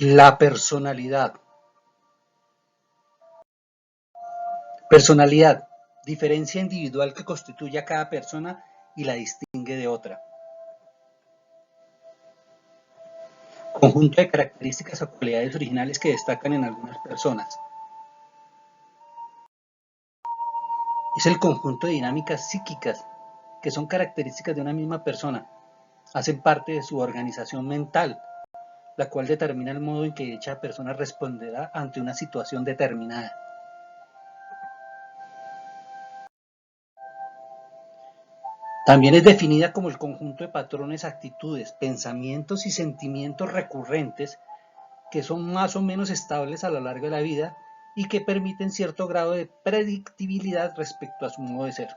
La personalidad. Personalidad. Diferencia individual que constituye a cada persona y la distingue de otra. Conjunto de características o cualidades originales que destacan en algunas personas. Es el conjunto de dinámicas psíquicas que son características de una misma persona. Hacen parte de su organización mental, la cual determina el modo en que dicha persona responderá ante una situación determinada. También es definida como el conjunto de patrones, actitudes, pensamientos y sentimientos recurrentes que son más o menos estables a lo largo de la vida y que permiten cierto grado de predictibilidad respecto a su modo de ser.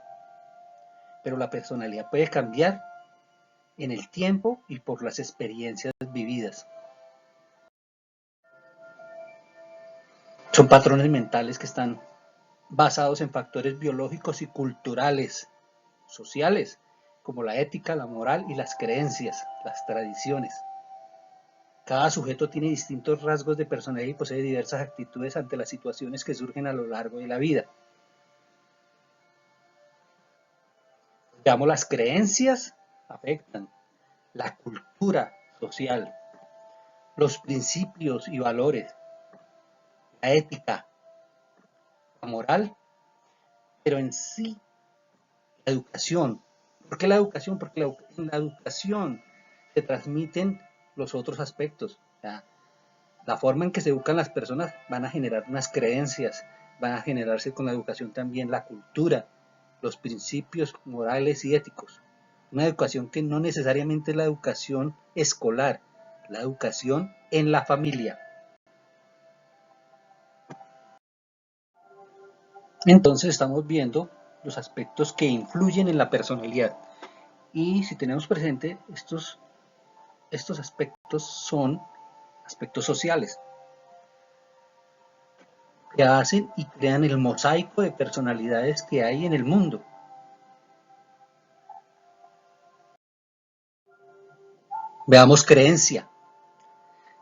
Pero la personalidad puede cambiar en el tiempo y por las experiencias vividas. Son patrones mentales que están basados en factores biológicos y culturales, sociales, como la ética, la moral y las creencias, las tradiciones. Cada sujeto tiene distintos rasgos de personalidad y posee diversas actitudes ante las situaciones que surgen a lo largo de la vida. Digamos, las creencias afectan la cultura social, los principios y valores, la ética, la moral, pero en sí la educación. ¿Por qué la educación? Porque en la educación se transmiten los otros aspectos. La forma en que se educan las personas van a generar unas creencias, van a generarse con la educación también la cultura, los principios morales y éticos. Una educación que no necesariamente es la educación escolar, la educación en la familia. Entonces estamos viendo los aspectos que influyen en la personalidad. Y si tenemos presente, estos aspectos son aspectos sociales, que hacen y crean el mosaico de personalidades que hay en el mundo. Veamos creencia.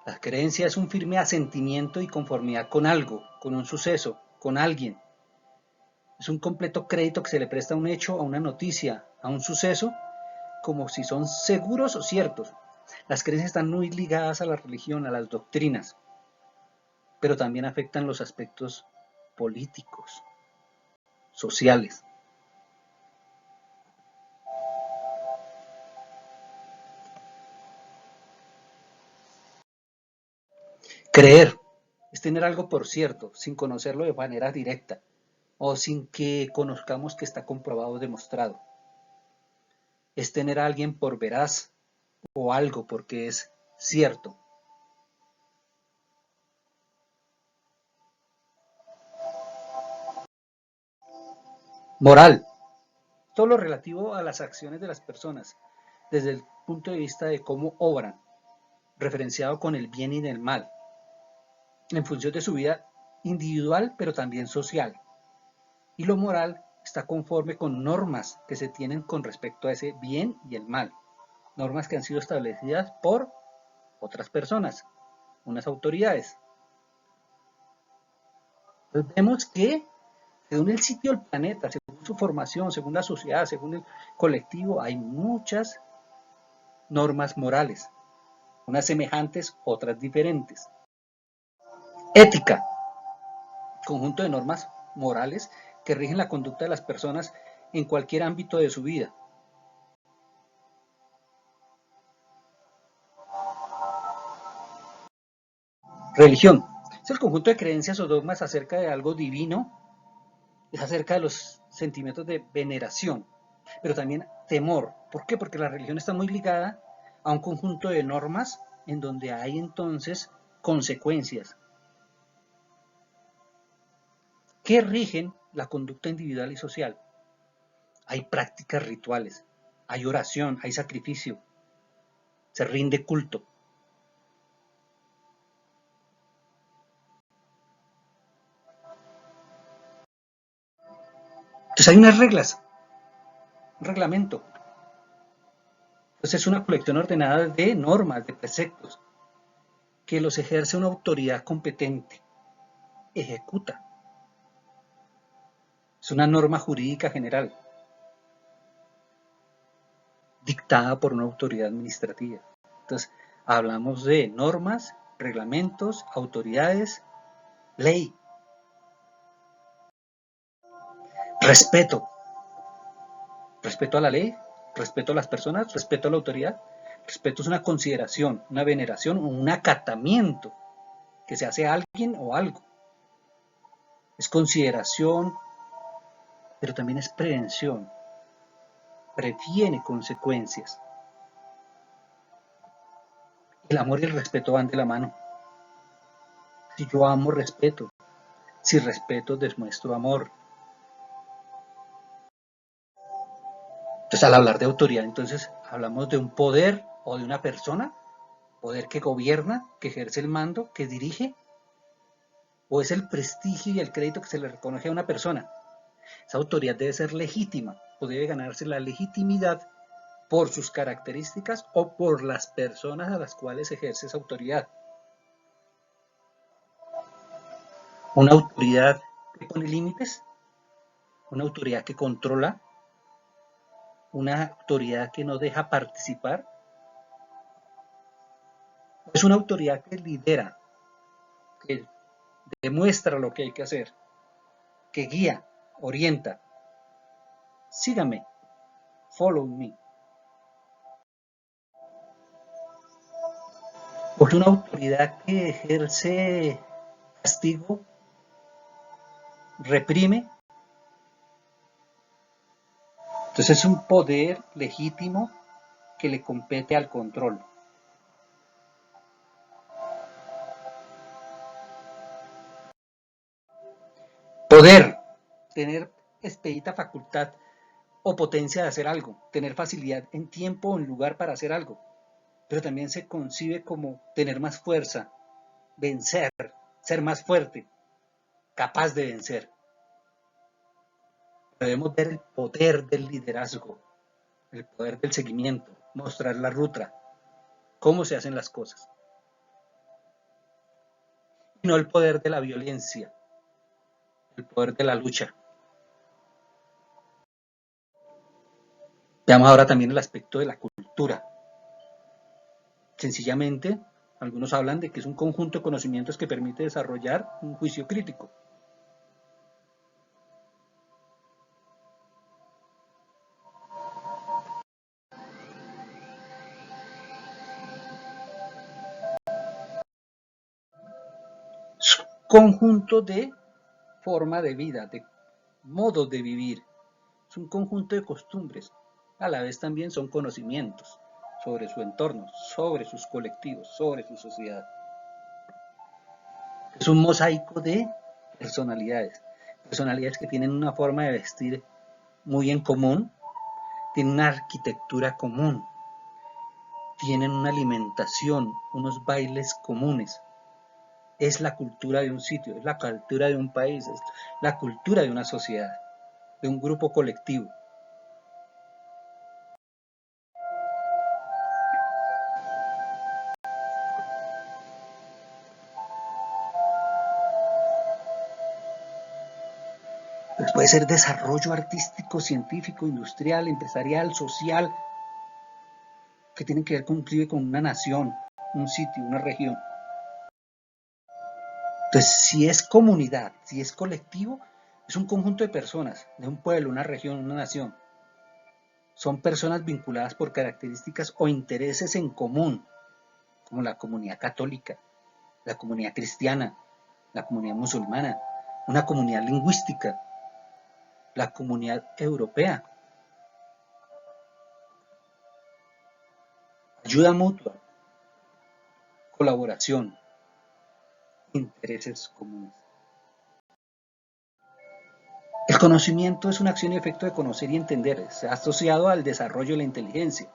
La creencia es un firme asentimiento y conformidad con algo, con un suceso, con alguien. Es un completo crédito que se le presta a un hecho, a una noticia, a un suceso, como si son seguros o ciertos. Las creencias están muy ligadas a la religión, a las doctrinas, pero también afectan los aspectos políticos, sociales. Creer es tener algo por cierto, sin conocerlo de manera directa, o sin que conozcamos que está comprobado o demostrado. Es tener a alguien por veraz o algo porque es cierto. Moral. Todo lo relativo a las acciones de las personas, desde el punto de vista de cómo obran, referenciado con el bien y el mal, en función de su vida individual, pero también social. Y lo moral está conforme con normas que se tienen con respecto a ese bien y el mal. Normas que han sido establecidas por otras personas, unas autoridades. Entonces vemos que según el sitio del planeta, según su formación, según la sociedad, según el colectivo, hay muchas normas morales, unas semejantes, otras diferentes. Ética, conjunto de normas morales que rigen la conducta de las personas en cualquier ámbito de su vida. Religión, es el conjunto de creencias o dogmas acerca de algo divino, es acerca de los sentimientos de veneración, pero también temor. ¿Por qué? Porque la religión está muy ligada a un conjunto de normas en donde hay entonces consecuencias que rigen la conducta individual y social. Hay prácticas rituales, hay oración, hay sacrificio, se rinde culto. Entonces hay unas reglas, un reglamento. Entonces es una colección ordenada de normas, de preceptos, que los ejerce una autoridad competente, ejecuta. Es una norma jurídica general, dictada por una autoridad administrativa. Entonces, hablamos de normas, reglamentos, autoridades, ley. Respeto. Respeto a la ley, respeto a las personas, respeto a la autoridad. Respeto es una consideración, una veneración o un acatamiento que se hace a alguien o algo. Es consideración, pero también es prevención. Previene consecuencias. El amor y el respeto van de la mano. Si yo amo, respeto. Si respeto, demuestro amor. Entonces, al hablar de autoridad, entonces hablamos de un poder o de una persona, poder que gobierna, que ejerce el mando, que dirige, o es el prestigio y el crédito que se le reconoce a una persona. Esa autoridad debe ser legítima, o debe ganarse la legitimidad por sus características o por las personas a las cuales ejerce esa autoridad. Una autoridad que pone límites, una autoridad que controla, una autoridad que no deja participar, es una autoridad que lidera, que demuestra lo que hay que hacer, que guía, orienta. Sígame, follow me. Porque una autoridad que ejerce castigo, reprime, entonces es un poder legítimo que le compete al control. Poder, tener expedita facultad o potencia de hacer algo, tener facilidad en tiempo o en lugar para hacer algo, pero también se concibe como tener más fuerza, vencer, ser más fuerte, capaz de vencer. Debemos ver el poder del liderazgo, el poder del seguimiento, mostrar la ruta, cómo se hacen las cosas. Y no el poder de la violencia, el poder de la lucha. Veamos ahora también el aspecto de la cultura. Sencillamente, algunos hablan de que es un conjunto de conocimientos que permite desarrollar un juicio crítico. Es un conjunto de forma de vida, de modos de vivir. Es un conjunto de costumbres. A la vez también son conocimientos sobre su entorno, sobre sus colectivos, sobre su sociedad. Es un mosaico de personalidades. Personalidades que tienen una forma de vestir muy en común, tienen una arquitectura común, tienen una alimentación, unos bailes comunes. Es la cultura de un sitio, es la cultura de un país, es la cultura de una sociedad, de un grupo colectivo. Pues puede ser desarrollo artístico, científico, industrial, empresarial, social, que tienen que ver con una nación, un sitio, una región. Entonces, si es comunidad, si es colectivo, es un conjunto de personas, de un pueblo, una región, una nación. Son personas vinculadas por características o intereses en común, como la comunidad católica, la comunidad cristiana, la comunidad musulmana, una comunidad lingüística, la comunidad europea. Ayuda mutua, colaboración, intereses comunes. El conocimiento es una acción y efecto de conocer y entender, es asociado al desarrollo de la inteligencia.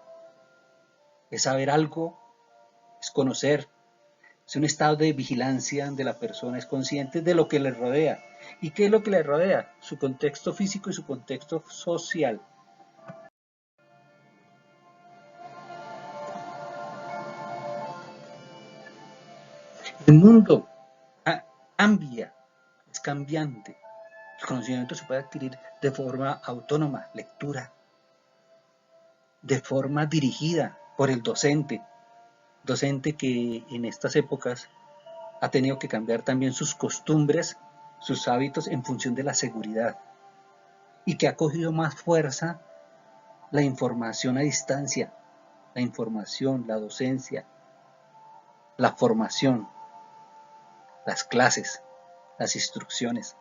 Es saber algo, es conocer, es un estado de vigilancia de la persona, es consciente de lo que le rodea. ¿Y qué es lo que le rodea? Su contexto físico y su contexto social. El mundo cambia, es cambiante. El conocimiento se puede adquirir de forma autónoma, lectura, de forma dirigida por el docente que en estas épocas ha tenido que cambiar también sus costumbres, sus hábitos en función de la seguridad, y que ha cogido más fuerza la información a distancia, la información, la docencia, la formación, las clases, las instrucciones,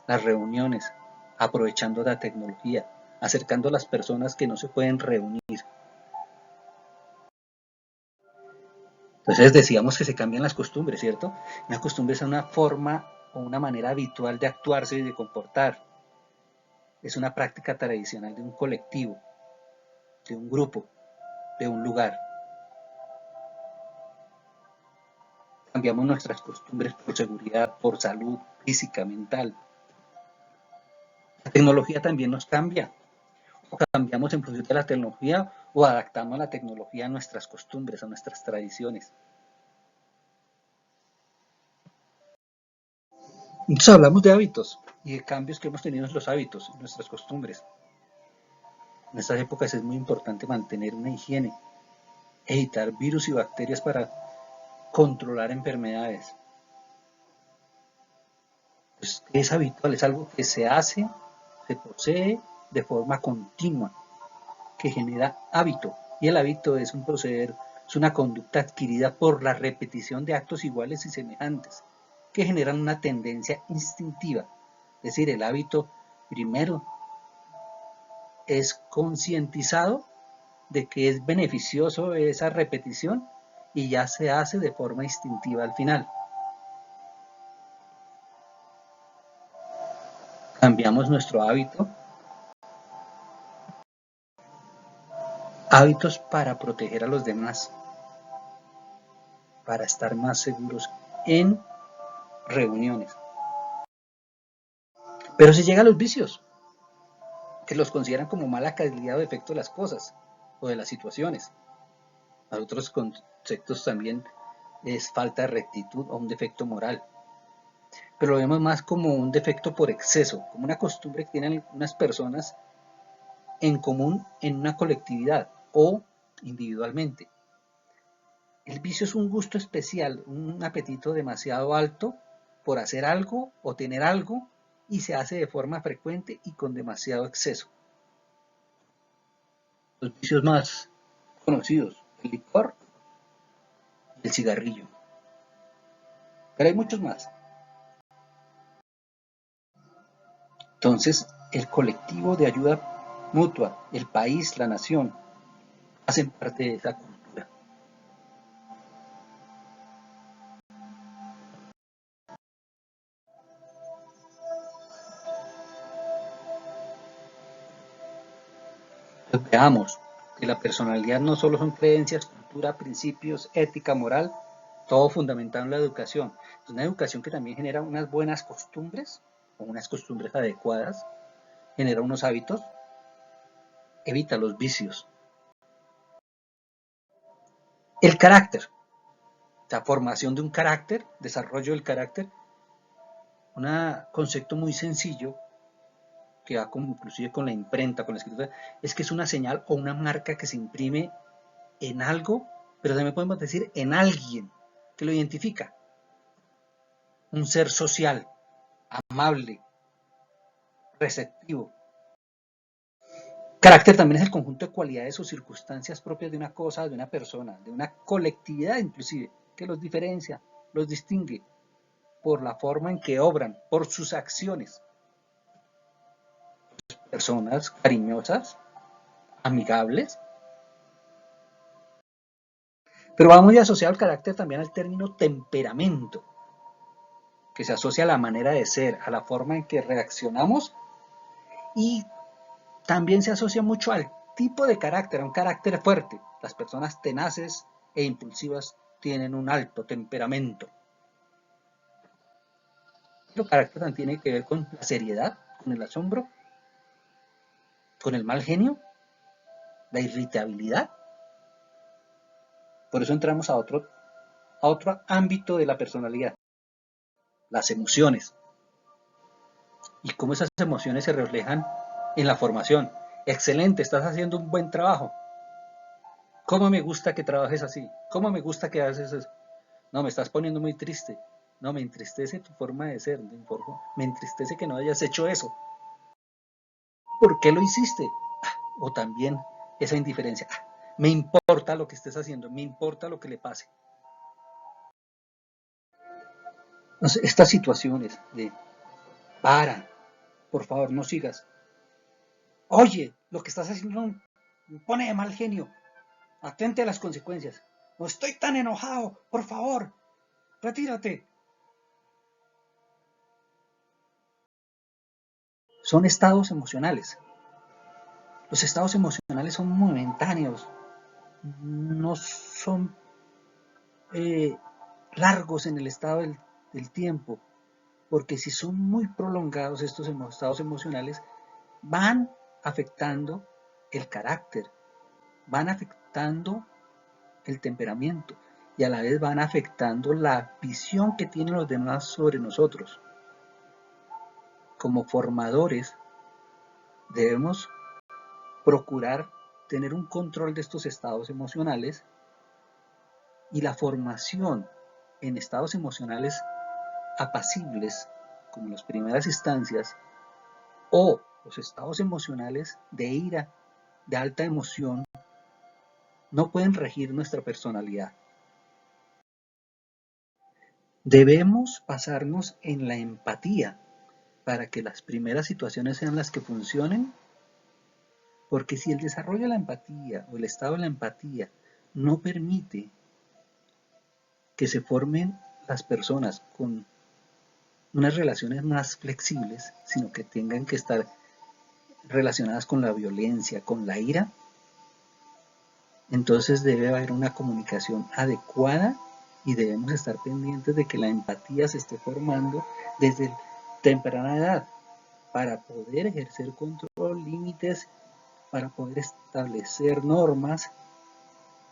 las reuniones, aprovechando la tecnología, acercando a las personas que no se pueden reunir. Entonces decíamos que se cambian las costumbres, ¿cierto? Una costumbre es una forma o una manera habitual de actuarse y de comportar. Es una práctica tradicional de un colectivo, de un grupo, de un lugar. Cambiamos nuestras costumbres por seguridad, por salud física, mental. La tecnología también nos cambia. O cambiamos en función de la tecnología o adaptamos la tecnología a nuestras costumbres, a nuestras tradiciones. Entonces hablamos de hábitos y de cambios que hemos tenido en los hábitos, en nuestras costumbres. En estas épocas es muy importante mantener una higiene, evitar virus y bacterias para controlar enfermedades. Pues es habitual, es algo que se hace, se posee de forma continua, que genera hábito. Y el hábito es un proceder, es una conducta adquirida por la repetición de actos iguales y semejantes, que generan una tendencia instintiva. Es decir, el hábito primero es concientizado de que es beneficioso esa repetición y ya se hace de forma instintiva al final. Cambiamos nuestro hábitos para proteger a los demás, para estar más seguros en reuniones. Pero si llega a los vicios, que los consideran como mala calidad o defecto de las cosas o de las situaciones. A otros conceptos también es falta de rectitud o un defecto moral. Pero lo vemos más como un defecto por exceso, como una costumbre que tienen unas personas en común en una colectividad o individualmente. El vicio es un gusto especial, un apetito demasiado alto por hacer algo o tener algo y se hace de forma frecuente y con demasiado exceso. Los vicios más conocidos, el licor y el cigarrillo. Pero hay muchos más. Entonces, el colectivo de ayuda mutua, el país, la nación, hacen parte de esa cultura. Entonces, veamos que la personalidad no solo son creencias, cultura, principios, ética, moral, todo fundamentado en la educación. Es una educación que también genera unas buenas costumbres, o unas costumbres adecuadas, genera unos hábitos, evita los vicios. El carácter, la formación de un carácter, desarrollo del carácter, un concepto muy sencillo que va inclusive con la imprenta, con la escritura, es que es una señal o una marca que se imprime en algo, pero también podemos decir en alguien que lo identifica. Un ser social, amable, receptivo. Carácter también es el conjunto de cualidades o circunstancias propias de una cosa, de una persona, de una colectividad inclusive, que los diferencia, los distingue por la forma en que obran, por sus acciones. Personas cariñosas, amigables. Pero va muy asociado al carácter también al término temperamento, que se asocia a la manera de ser, a la forma en que reaccionamos y también se asocia mucho al tipo de carácter, a un carácter fuerte. Las personas tenaces e impulsivas tienen un alto temperamento. El carácter también tiene que ver con la seriedad, con el asombro, con el mal genio, la irritabilidad. Por eso entramos a otro a otro ámbito de la personalidad, las emociones, y cómo esas emociones se reflejan en la formación. Excelente, estás haciendo un buen trabajo. ¿Cómo me gusta que trabajes así? ¿Cómo me gusta que haces eso? No, me estás poniendo muy triste. No, me entristece tu forma de ser. Me entristece que no hayas hecho eso. ¿Por qué lo hiciste? O también esa indiferencia. Me importa lo que estés haciendo, me importa lo que le pase. Entonces, estas situaciones de por favor, no sigas. Oye, lo que estás haciendo me pone de mal genio. Atente a las consecuencias. No estoy tan enojado, por favor, retírate. Son estados emocionales. Los estados emocionales son momentáneos, no son largos en el estado del tiempo, porque si son muy prolongados estos estados emocionales, van afectando el carácter, van afectando el temperamento y a la vez van afectando la visión que tienen los demás sobre nosotros. Como formadores debemos procurar tener un control de estos estados emocionales, y la formación en estados emocionales apacibles, como las primeras instancias, o los estados emocionales de ira, de alta emoción, no pueden regir nuestra personalidad. Debemos basarnos en la empatía para que las primeras situaciones sean las que funcionen, porque si el desarrollo de la empatía o el estado de la empatía no permite que se formen las personas con unas relaciones más flexibles, sino que tengan que estar relacionadas con la violencia, con la ira, entonces debe haber una comunicación adecuada y debemos estar pendientes de que la empatía se esté formando desde temprana edad para poder ejercer control, límites, para poder establecer normas,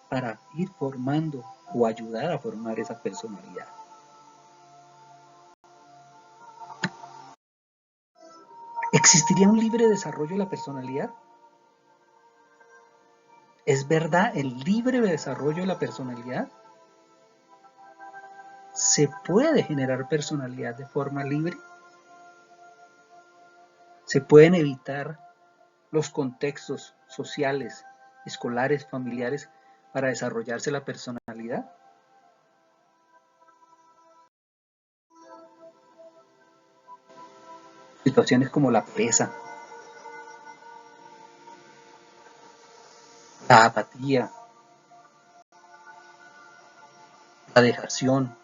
para ir formando o ayudar a formar esa personalidad. ¿Existiría un libre desarrollo de la personalidad? ¿Es verdad el libre desarrollo de la personalidad? ¿Se puede generar personalidad de forma libre? ¿Se pueden evitar los contextos sociales, escolares, familiares para desarrollarse la personalidad? Situaciones como la pereza, la apatía, la dejación,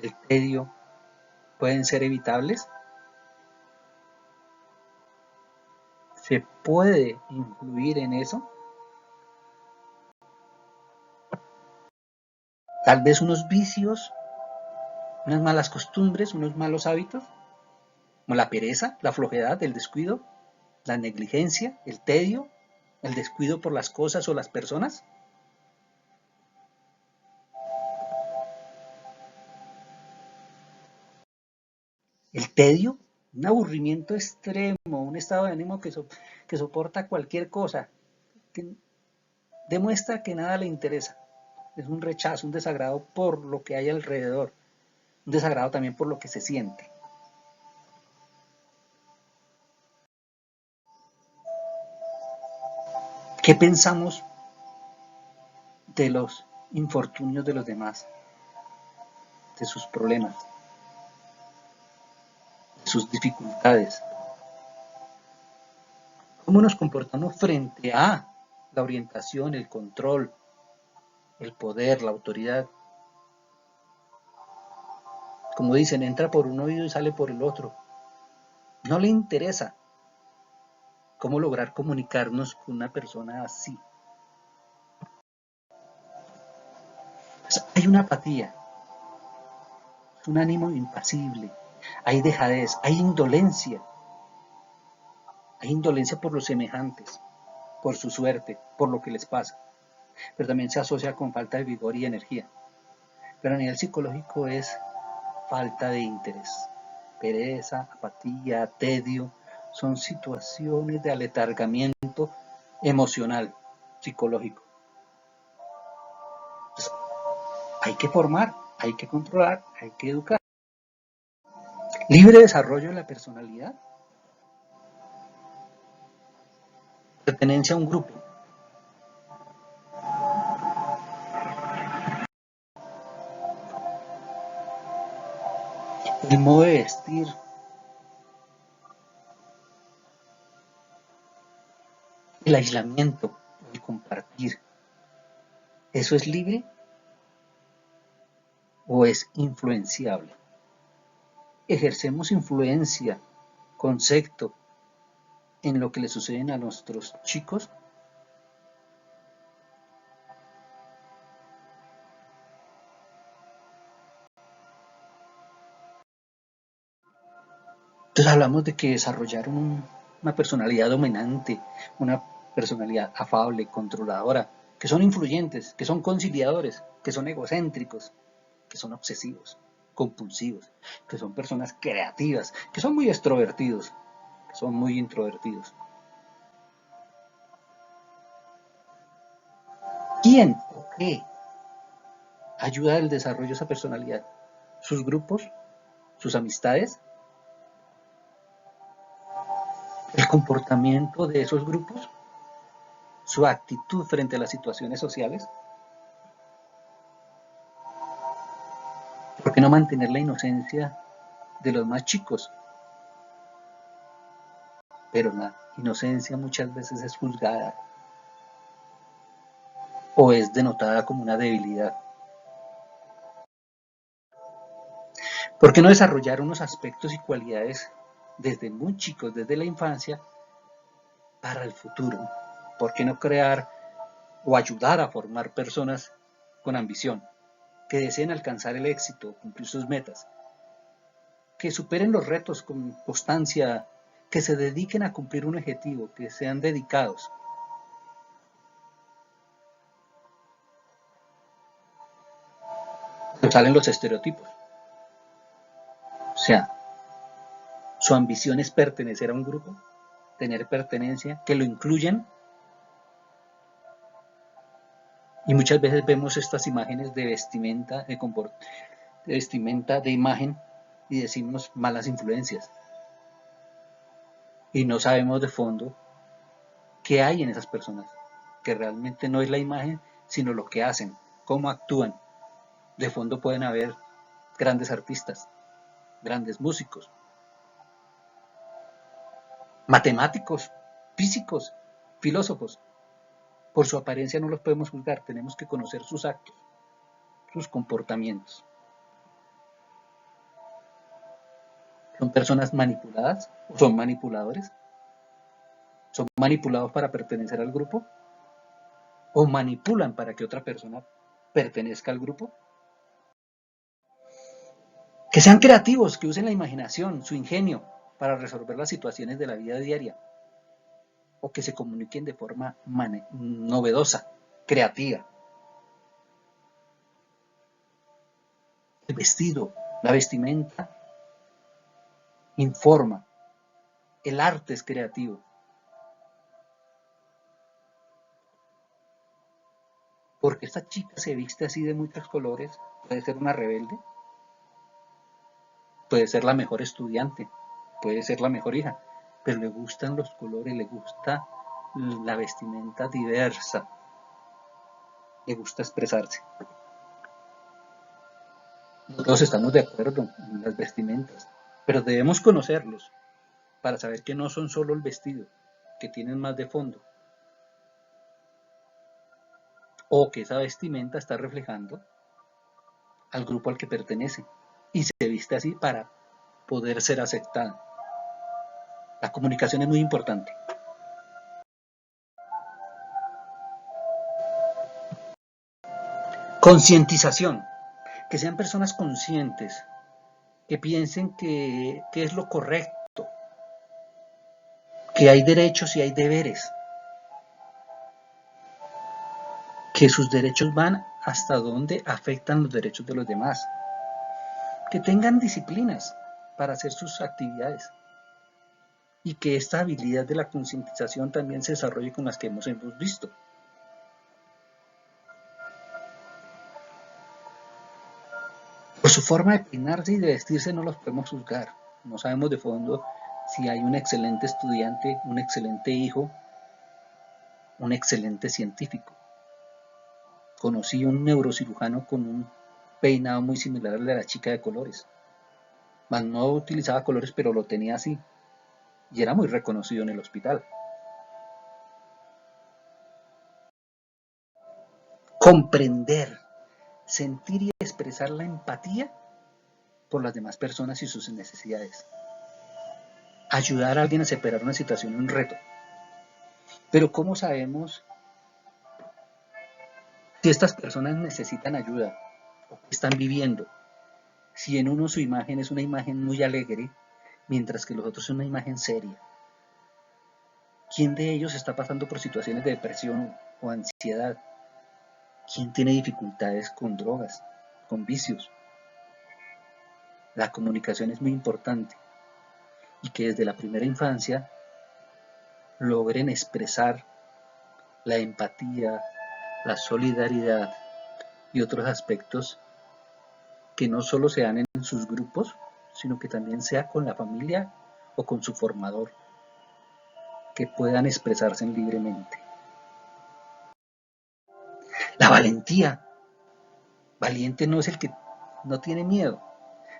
el tedio, pueden ser evitables. ¿Se puede influir en eso? Tal vez unos vicios, unas malas costumbres, unos malos hábitos, como la pereza, la flojedad, el descuido, la negligencia, el tedio, el descuido por las cosas o las personas. El tedio, un aburrimiento extremo, un estado de ánimo que soporta cualquier cosa, que demuestra que nada le interesa. Es un rechazo, un desagrado por lo que hay alrededor, un desagrado también por lo que se siente. ¿Qué pensamos de los infortunios de los demás, de sus problemas, de sus dificultades? ¿Cómo nos comportamos frente a la orientación, el control, el poder, la autoridad? Como dicen, entra por un oído y sale por el otro. No le interesa cómo lograr comunicarnos con una persona así. Pues hay una apatía, un ánimo impasible, hay dejadez, hay indolencia por los semejantes, por su suerte, por lo que les pasa, pero también se asocia con falta de vigor y energía. pero a nivel psicológico es falta de interés, pereza, apatía, tedio, son situaciones de aletargamiento emocional, psicológico. Entonces, hay que formar, hay que controlar, hay que educar. Libre desarrollo de la personalidad, pertenencia a un grupo. El modo de vestir, el aislamiento, el compartir, ¿eso es libre o es influenciable? Ejercemos influencia, concepto, en lo que le suceden a nuestros chicos. Entonces hablamos de que desarrollaron una personalidad dominante, una personalidad afable, controladora, que son influyentes, que son conciliadores, que son egocéntricos, que son obsesivos, compulsivos, que son personas creativas, que son muy extrovertidos, que son muy introvertidos. ¿Quién o qué ayuda al desarrollo de esa personalidad? ¿Sus grupos? ¿Sus amistades? ¿El comportamiento de esos grupos? ¿Su actitud frente a las situaciones sociales? ¿Por qué no mantener la inocencia de los más chicos? Pero la inocencia muchas veces es juzgada o es denotada como una debilidad. ¿Por qué no desarrollar unos aspectos y cualidades desde muy chicos, desde la infancia, para el futuro? ¿Por qué no crear o ayudar a formar personas con ambición, que deseen alcanzar el éxito, cumplir sus metas, que superen los retos con constancia, que se dediquen a cumplir un objetivo, que sean dedicados? Pero salen los estereotipos. O sea, su ambición es pertenecer a un grupo, tener pertenencia, que lo incluyan. Y muchas veces vemos estas imágenes de vestimenta, de vestimenta, de imagen, y decimos malas influencias. Y no sabemos de fondo qué hay en esas personas, que realmente no es la imagen, sino lo que hacen, cómo actúan. De fondo pueden haber grandes artistas, grandes músicos, matemáticos, físicos, filósofos. Por su apariencia no los podemos juzgar, tenemos que conocer sus actos, sus comportamientos. ¿Son personas manipuladas o son manipuladores? ¿Son manipulados para pertenecer al grupo? ¿O manipulan para que otra persona pertenezca al grupo? Que sean creativos, que usen la imaginación, su ingenio para resolver las situaciones de la vida diaria. O que se comuniquen de forma novedosa, creativa. El vestido, la vestimenta, informa. El arte es creativo. Porque esta chica se viste así de muchos colores, puede ser una rebelde, puede ser la mejor estudiante, puede ser la mejor hija, pero le gustan los colores, le gusta la vestimenta diversa, le gusta expresarse. Todos estamos de acuerdo en las vestimentas, pero debemos conocerlos para saber que no son solo el vestido, que tienen más de fondo, o que esa vestimenta está reflejando al grupo al que pertenece y se viste así para poder ser aceptada. La comunicación es muy importante. Concientización, que sean personas conscientes, que piensen que es lo correcto, que hay derechos y hay deberes. que sus derechos van hasta donde afectan los derechos de los demás, que tengan disciplinas para hacer sus actividades y que esta habilidad de la concientización también se desarrolle con las que hemos visto. Por su forma de peinarse y de vestirse no los podemos juzgar. No sabemos de fondo si hay un excelente estudiante, un excelente hijo, un excelente científico. Conocí un neurocirujano con un peinado muy similar al de la chica de colores. No utilizaba colores, pero lo tenía así. Y era muy reconocido en el hospital. Comprender, sentir y expresar la empatía por las demás personas y sus necesidades. Ayudar a alguien a superar una situación, un reto. Pero ¿cómo sabemos si estas personas necesitan ayuda o qué están viviendo? Si en uno su imagen es una imagen muy alegre, mientras que los otros son una imagen seria. ¿Quién de ellos está pasando por situaciones de depresión o ansiedad? ¿Quién tiene dificultades con drogas, con vicios? La comunicación es muy importante y que desde la primera infancia logren expresar la empatía, la solidaridad y otros aspectos que no solo se dan en sus grupos, sino que también sea con la familia o con su formador, que puedan expresarse libremente. La valentía. Valiente no es el que no tiene miedo.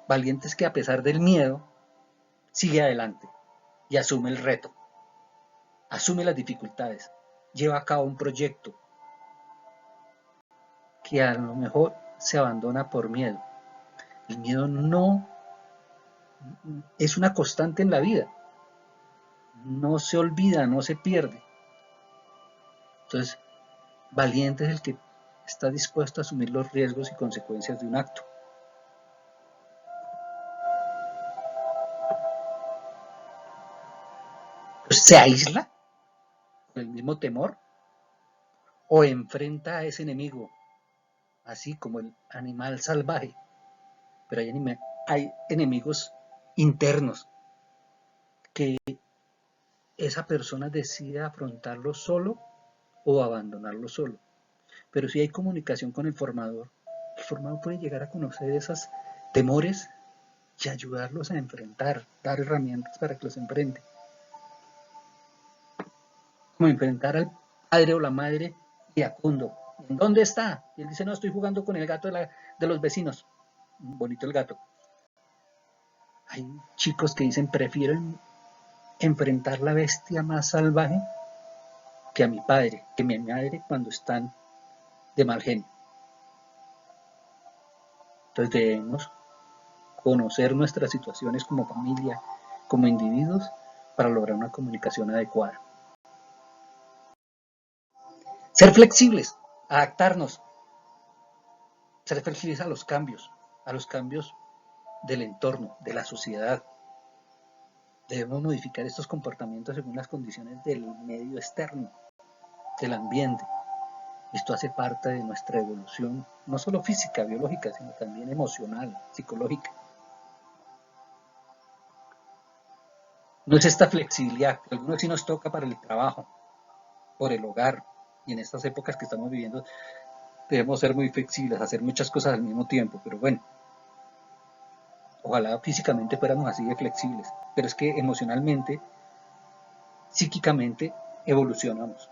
Valiente es que a pesar del miedo, sigue adelante y asume el reto, asume las dificultades, lleva a cabo un proyecto que a lo mejor se abandona por miedo. El miedo no es una constante en la vida, no se olvida, no se pierde. Entonces, valiente es el que está dispuesto a asumir los riesgos y consecuencias de un acto. Pues, ¿se aísla con el mismo temor o enfrenta a ese enemigo, así como el animal salvaje? Pero hay enemigos internos que esa persona decide afrontarlo solo o abandonarlo solo. Pero si hay comunicación con el formador puede llegar a conocer esos temores y ayudarlos a enfrentar, dar herramientas para que los enfrente. Como enfrentar al padre o la madre iracundo. ¿Dónde está? Y él dice, no, estoy jugando con el gato de los vecinos. Bonito el gato. Hay chicos que dicen, prefiero enfrentar la bestia más salvaje que a mi padre, que a mi madre cuando están de mal genio. Entonces debemos conocer nuestras situaciones como familia, como individuos, para lograr una comunicación adecuada. Ser flexibles, adaptarnos, ser flexibles a los cambios del entorno, de la sociedad. Debemos modificar estos comportamientos según las condiciones del medio externo, del ambiente. Esto hace parte de nuestra evolución, no solo física, biológica, sino también emocional, psicológica. No es esta flexibilidad que a algunos sí nos toca para el trabajo, por el hogar, y en estas épocas que estamos viviendo debemos ser muy flexibles, hacer muchas cosas al mismo tiempo, pero bueno, ojalá físicamente fuéramos así de flexibles, pero es que emocionalmente, psíquicamente, evolucionamos.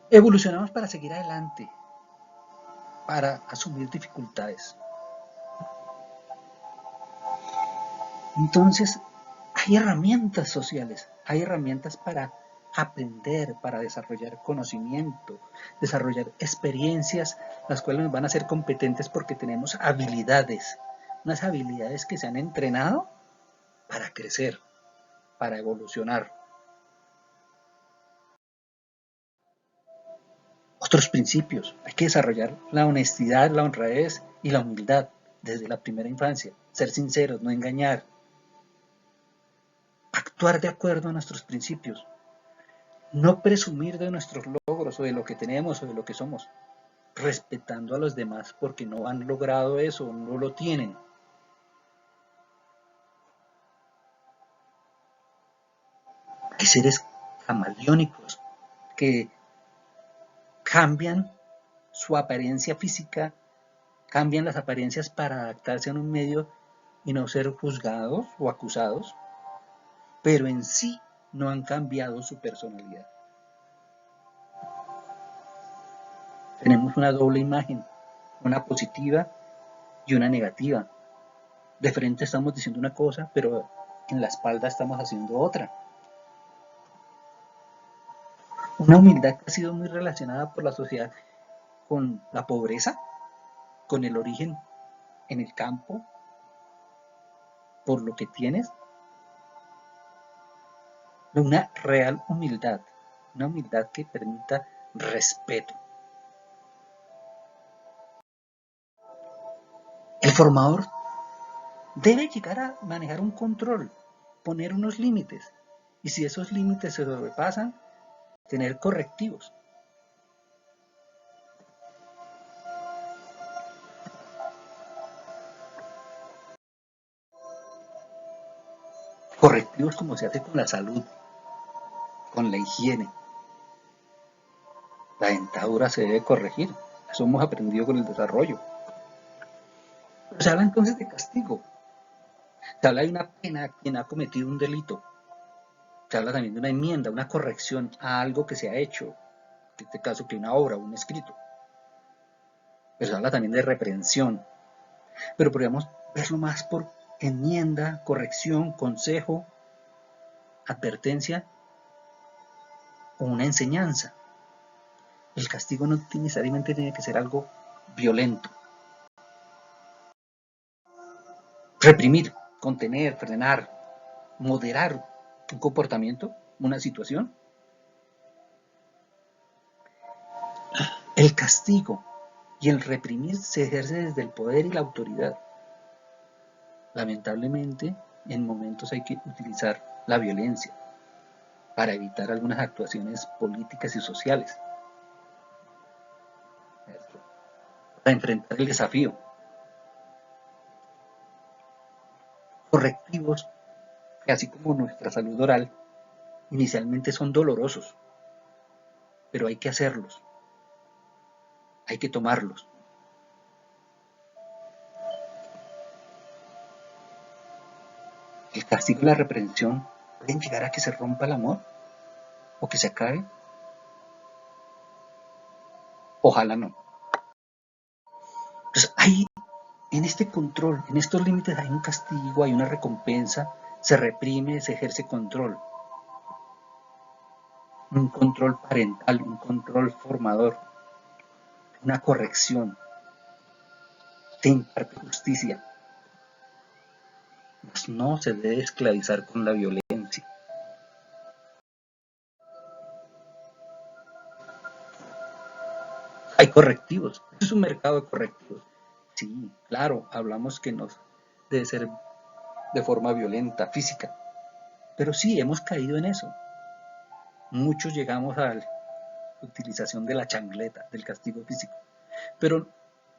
Evolucionamos para seguir adelante, para asumir dificultades. Entonces, hay herramientas sociales, hay herramientas para aprender, para desarrollar conocimiento, desarrollar experiencias, las cuales nos van a hacer competentes porque tenemos habilidades, unas habilidades que se han entrenado para crecer, para evolucionar. Otros principios, hay que desarrollar la honestidad, la honradez y la humildad desde la primera infancia, ser sinceros, no engañar, actuar de acuerdo a nuestros principios, no presumir de nuestros logros logros o de lo que tenemos o de lo que somos, respetando a los demás porque no han logrado eso, no lo tienen. Hay seres camaleónicos que cambian su apariencia física, cambian las apariencias para adaptarse a un medio y no ser juzgados o acusados, pero en sí no han cambiado su personalidad. Tenemos una doble imagen, una positiva y una negativa. De frente estamos diciendo una cosa, pero en la espalda estamos haciendo otra. Una humildad que ha sido muy relacionada por la sociedad con la pobreza, con el origen en el campo, por lo que tienes. Una real humildad, una humildad que permita respeto. El formador debe llegar a manejar un control, poner unos límites, y si esos límites se sobrepasan, tener correctivos. Correctivos como se hace con la salud, con la higiene. La dentadura se debe corregir, eso hemos aprendido con el desarrollo. Pero se habla entonces de castigo, se habla de una pena a quien ha cometido un delito, se habla también de una enmienda, una corrección a algo que se ha hecho, en este caso que una obra o un escrito. Pero se habla también de reprensión, pero podríamos verlo más por enmienda, corrección, consejo, advertencia o una enseñanza. El castigo no necesariamente tiene que ser algo violento. Reprimir, contener, frenar, moderar un comportamiento, una situación. El castigo y el reprimir se ejerce desde el poder y la autoridad. Lamentablemente, en momentos hay que utilizar la violencia para evitar algunas actuaciones políticas y sociales, para enfrentar el desafío. Correctivos que, así como nuestra salud oral, inicialmente son dolorosos, pero hay que hacerlos, hay que tomarlos. El castigo y la reprensión pueden llegar a que se rompa el amor o que se acabe. Ojalá no. Entonces, en este control, en estos límites hay un castigo, hay una recompensa, se reprime, se ejerce control. Un control parental, un control formador, una corrección, se imparte justicia. Pues no se debe esclavizar con la violencia. Hay correctivos, es un mercado de correctivos. Sí, claro, hablamos que no debe ser de forma violenta, física, pero sí, hemos caído en eso. Muchos llegamos a la utilización de la chancleta, del castigo físico, pero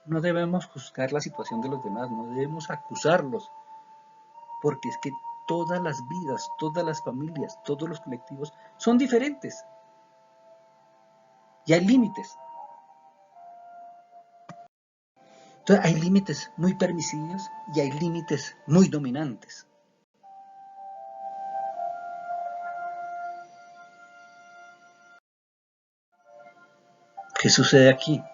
no debemos juzgar la situación de los demás, no debemos acusarlos, porque es que todas las vidas, todas las familias, todos los colectivos son diferentes y hay límites. Entonces hay límites muy permisivos y hay límites muy dominantes. ¿Qué sucede aquí?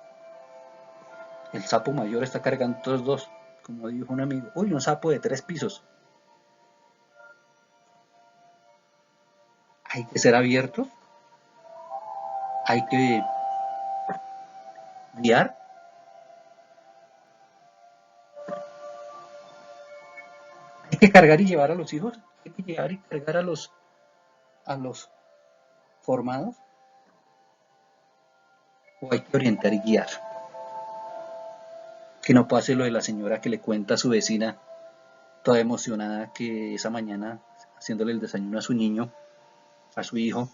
El sapo mayor está cargando todos dos, como dijo un amigo. Uy, un sapo de 3 pisos. Hay que ser abiertos, hay que guiar, hay que cargar y llevar a los hijos, hay que llevar y cargar a los formados, o hay que orientar y guiar. Que no pase lo de la señora que le cuenta a su vecina, toda emocionada, que esa mañana, haciéndole el desayuno a su niño, a su hijo,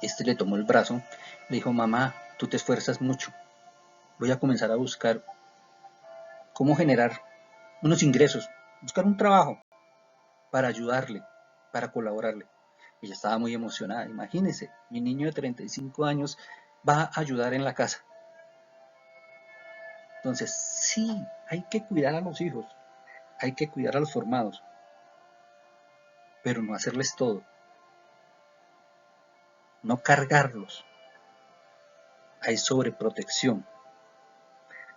Este le tomó el brazo, le dijo: mamá, tú te esfuerzas mucho, voy a comenzar a buscar cómo generar unos ingresos, buscar un trabajo para ayudarle, para colaborarle. Ella estaba muy emocionada. Imagínense, mi niño de 35 años va a ayudar en la casa. Entonces, sí, hay que cuidar a los hijos, hay que cuidar a los formados, pero no hacerles todo, no cargarlos. Hay sobreprotección.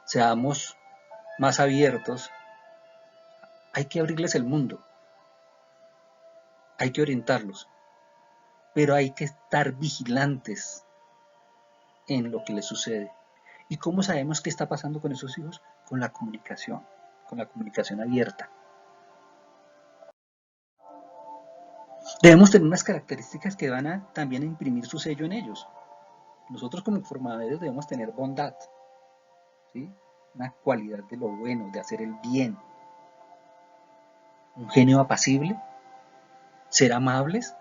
Seamos más abiertos, hay que abrirles el mundo, hay que orientarlos, pero hay que estar vigilantes en lo que les sucede. ¿Y cómo sabemos qué está pasando con esos hijos? Con la comunicación abierta. Debemos tener unas características que van a también a imprimir su sello en ellos. Nosotros como formadores debemos tener bondad, ¿sí? Una cualidad de lo bueno, de hacer el bien, un genio apacible, ser amables.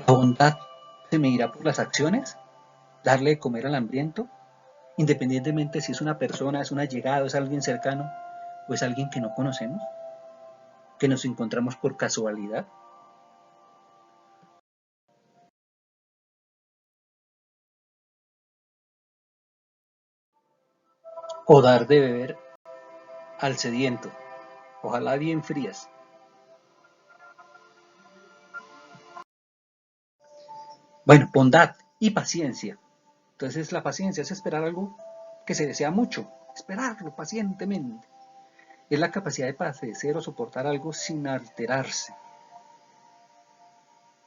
La bondad se medirá por las acciones, darle de comer al hambriento, independientemente si es una persona, es un allegado, es alguien cercano o es alguien que no conocemos, que nos encontramos por casualidad. O dar de beber al sediento, ojalá bien frías. Bueno, bondad y paciencia. Entonces la paciencia es esperar algo que se desea mucho, esperarlo pacientemente. Es la capacidad de padecer o soportar algo sin alterarse.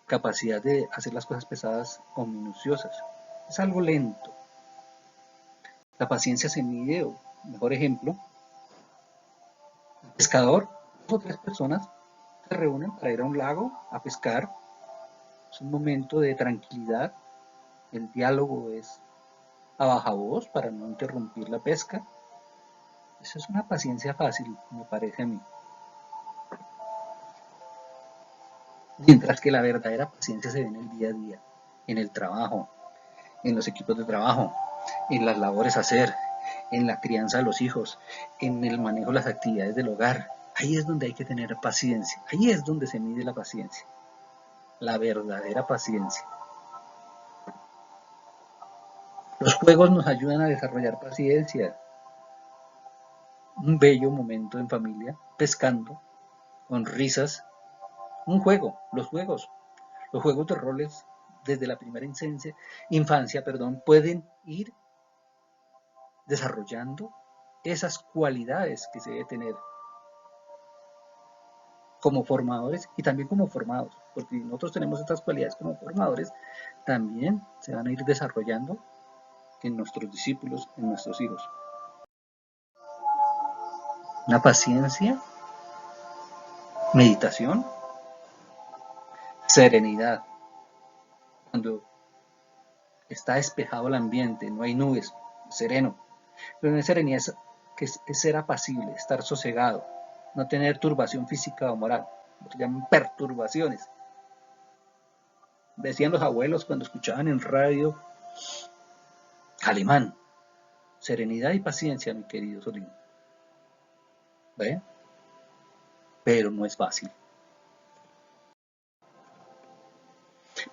Capacidad de hacer las cosas pesadas o minuciosas. Es algo lento. La paciencia se mide, o mejor ejemplo, el pescador, dos o tres personas se reúnen para ir a un lago a pescar. Es un momento de tranquilidad. El diálogo es a baja voz para no interrumpir la pesca. Eso es una paciencia fácil, me parece a mí. Mientras que la verdadera paciencia se ve en el día a día, en el trabajo, en los equipos de trabajo, en las labores a hacer, en la crianza de los hijos, en el manejo de las actividades del hogar. Ahí es donde hay que tener paciencia, ahí es donde se mide la paciencia, la verdadera paciencia. Los juegos nos ayudan a desarrollar paciencia, un bello momento en familia, pescando, con risas, un juego, los juegos de roles desde la primera infancia, pueden ir desarrollando esas cualidades que se debe tener como formadores y también como formados, porque nosotros tenemos estas cualidades como formadores, también se van a ir desarrollando en nuestros discípulos, en nuestros hijos. Una paciencia, meditación, serenidad. Cuando está despejado el ambiente, no hay nubes, sereno. Pero una serenidad es ser apacible, estar sosegado, no tener turbación física o moral, lo que llaman perturbaciones. Decían los abuelos cuando escuchaban en radio alemán, serenidad y paciencia, mi querido Solín. ¿Ve? Pero no es fácil.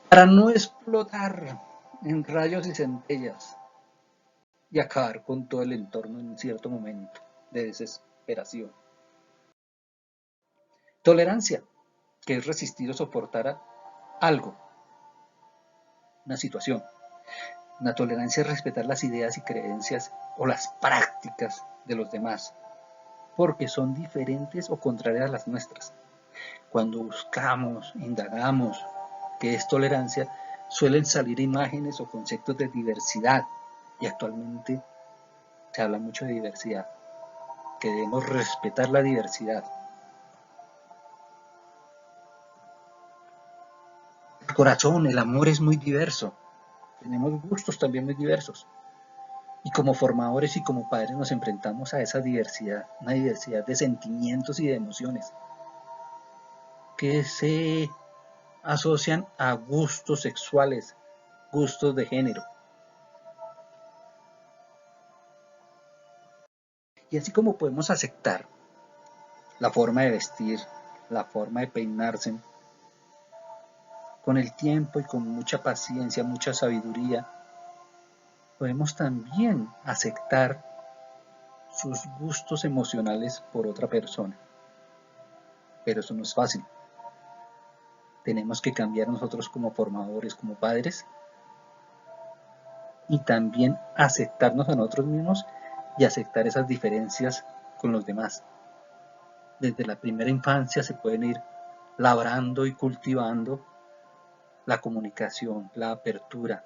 Para no explotar en rayos y centellas y acabar con todo el entorno en un cierto momento de desesperación. Tolerancia, que es resistir o soportar algo, una situación. La tolerancia es respetar las ideas y creencias o las prácticas de los demás, porque son diferentes o contrarias a las nuestras. Cuando buscamos, indagamos qué es tolerancia, suelen salir imágenes o conceptos de diversidad, y actualmente se habla mucho de diversidad, que debemos respetar la diversidad. El corazón, el amor es muy diverso, tenemos gustos también muy diversos. Y como formadores y como padres nos enfrentamos a esa diversidad, una diversidad de sentimientos y de emociones. que se asocian a gustos sexuales, gustos de género. Y así como podemos aceptar la forma de vestir, la forma de peinarse, con el tiempo y con mucha paciencia, mucha sabiduría, podemos también aceptar sus gustos emocionales por otra persona. Pero eso no es fácil. Tenemos que cambiar nosotros como formadores, como padres, y también aceptarnos a nosotros mismos y aceptar esas diferencias con los demás. Desde la primera infancia se pueden ir labrando y cultivando la comunicación, la apertura,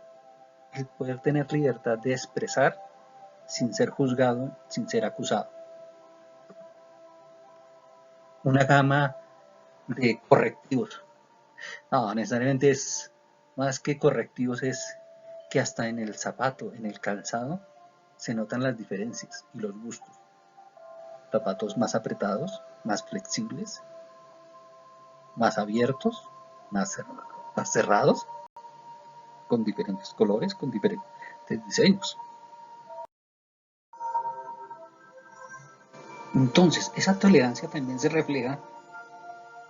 el poder tener libertad de expresar sin ser juzgado, sin ser acusado. Una gama de correctivos. No, necesariamente es más que correctivos, es que hasta en el zapato, en el calzado, se notan las diferencias y los gustos. Zapatos más apretados, más flexibles, más abiertos, más cerrados, con diferentes colores, con diferentes diseños. Entonces, esa tolerancia también se refleja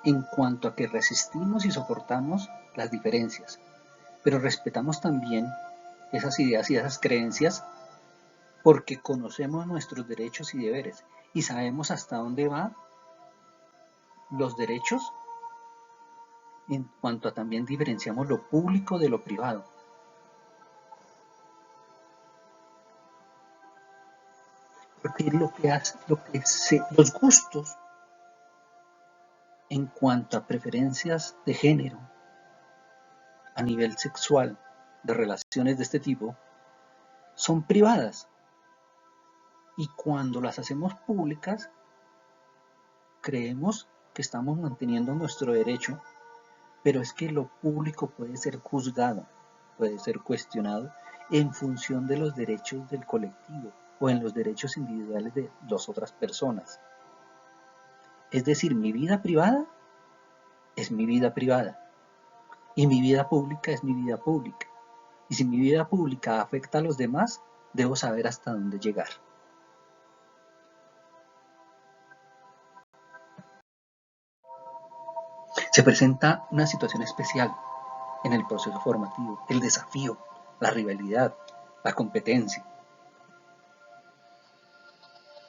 en cuanto a que resistimos y soportamos las diferencias, pero respetamos también esas ideas y esas creencias porque conocemos nuestros derechos y deberes y sabemos hasta dónde van los derechos en cuanto a también diferenciamos lo público de lo privado. Porque los gustos en cuanto a preferencias de género a nivel sexual de relaciones de este tipo son privadas y cuando las hacemos públicas creemos que estamos manteniendo nuestro derecho, pero es que lo público puede ser juzgado, puede ser cuestionado en función de los derechos del colectivo o en los derechos individuales de las otras personas. Es decir, mi vida privada es mi vida privada y mi vida pública es mi vida pública. Y si mi vida pública afecta a los demás, debo saber hasta dónde llegar. Se presenta una situación especial en el proceso formativo, el desafío, la rivalidad, la competencia,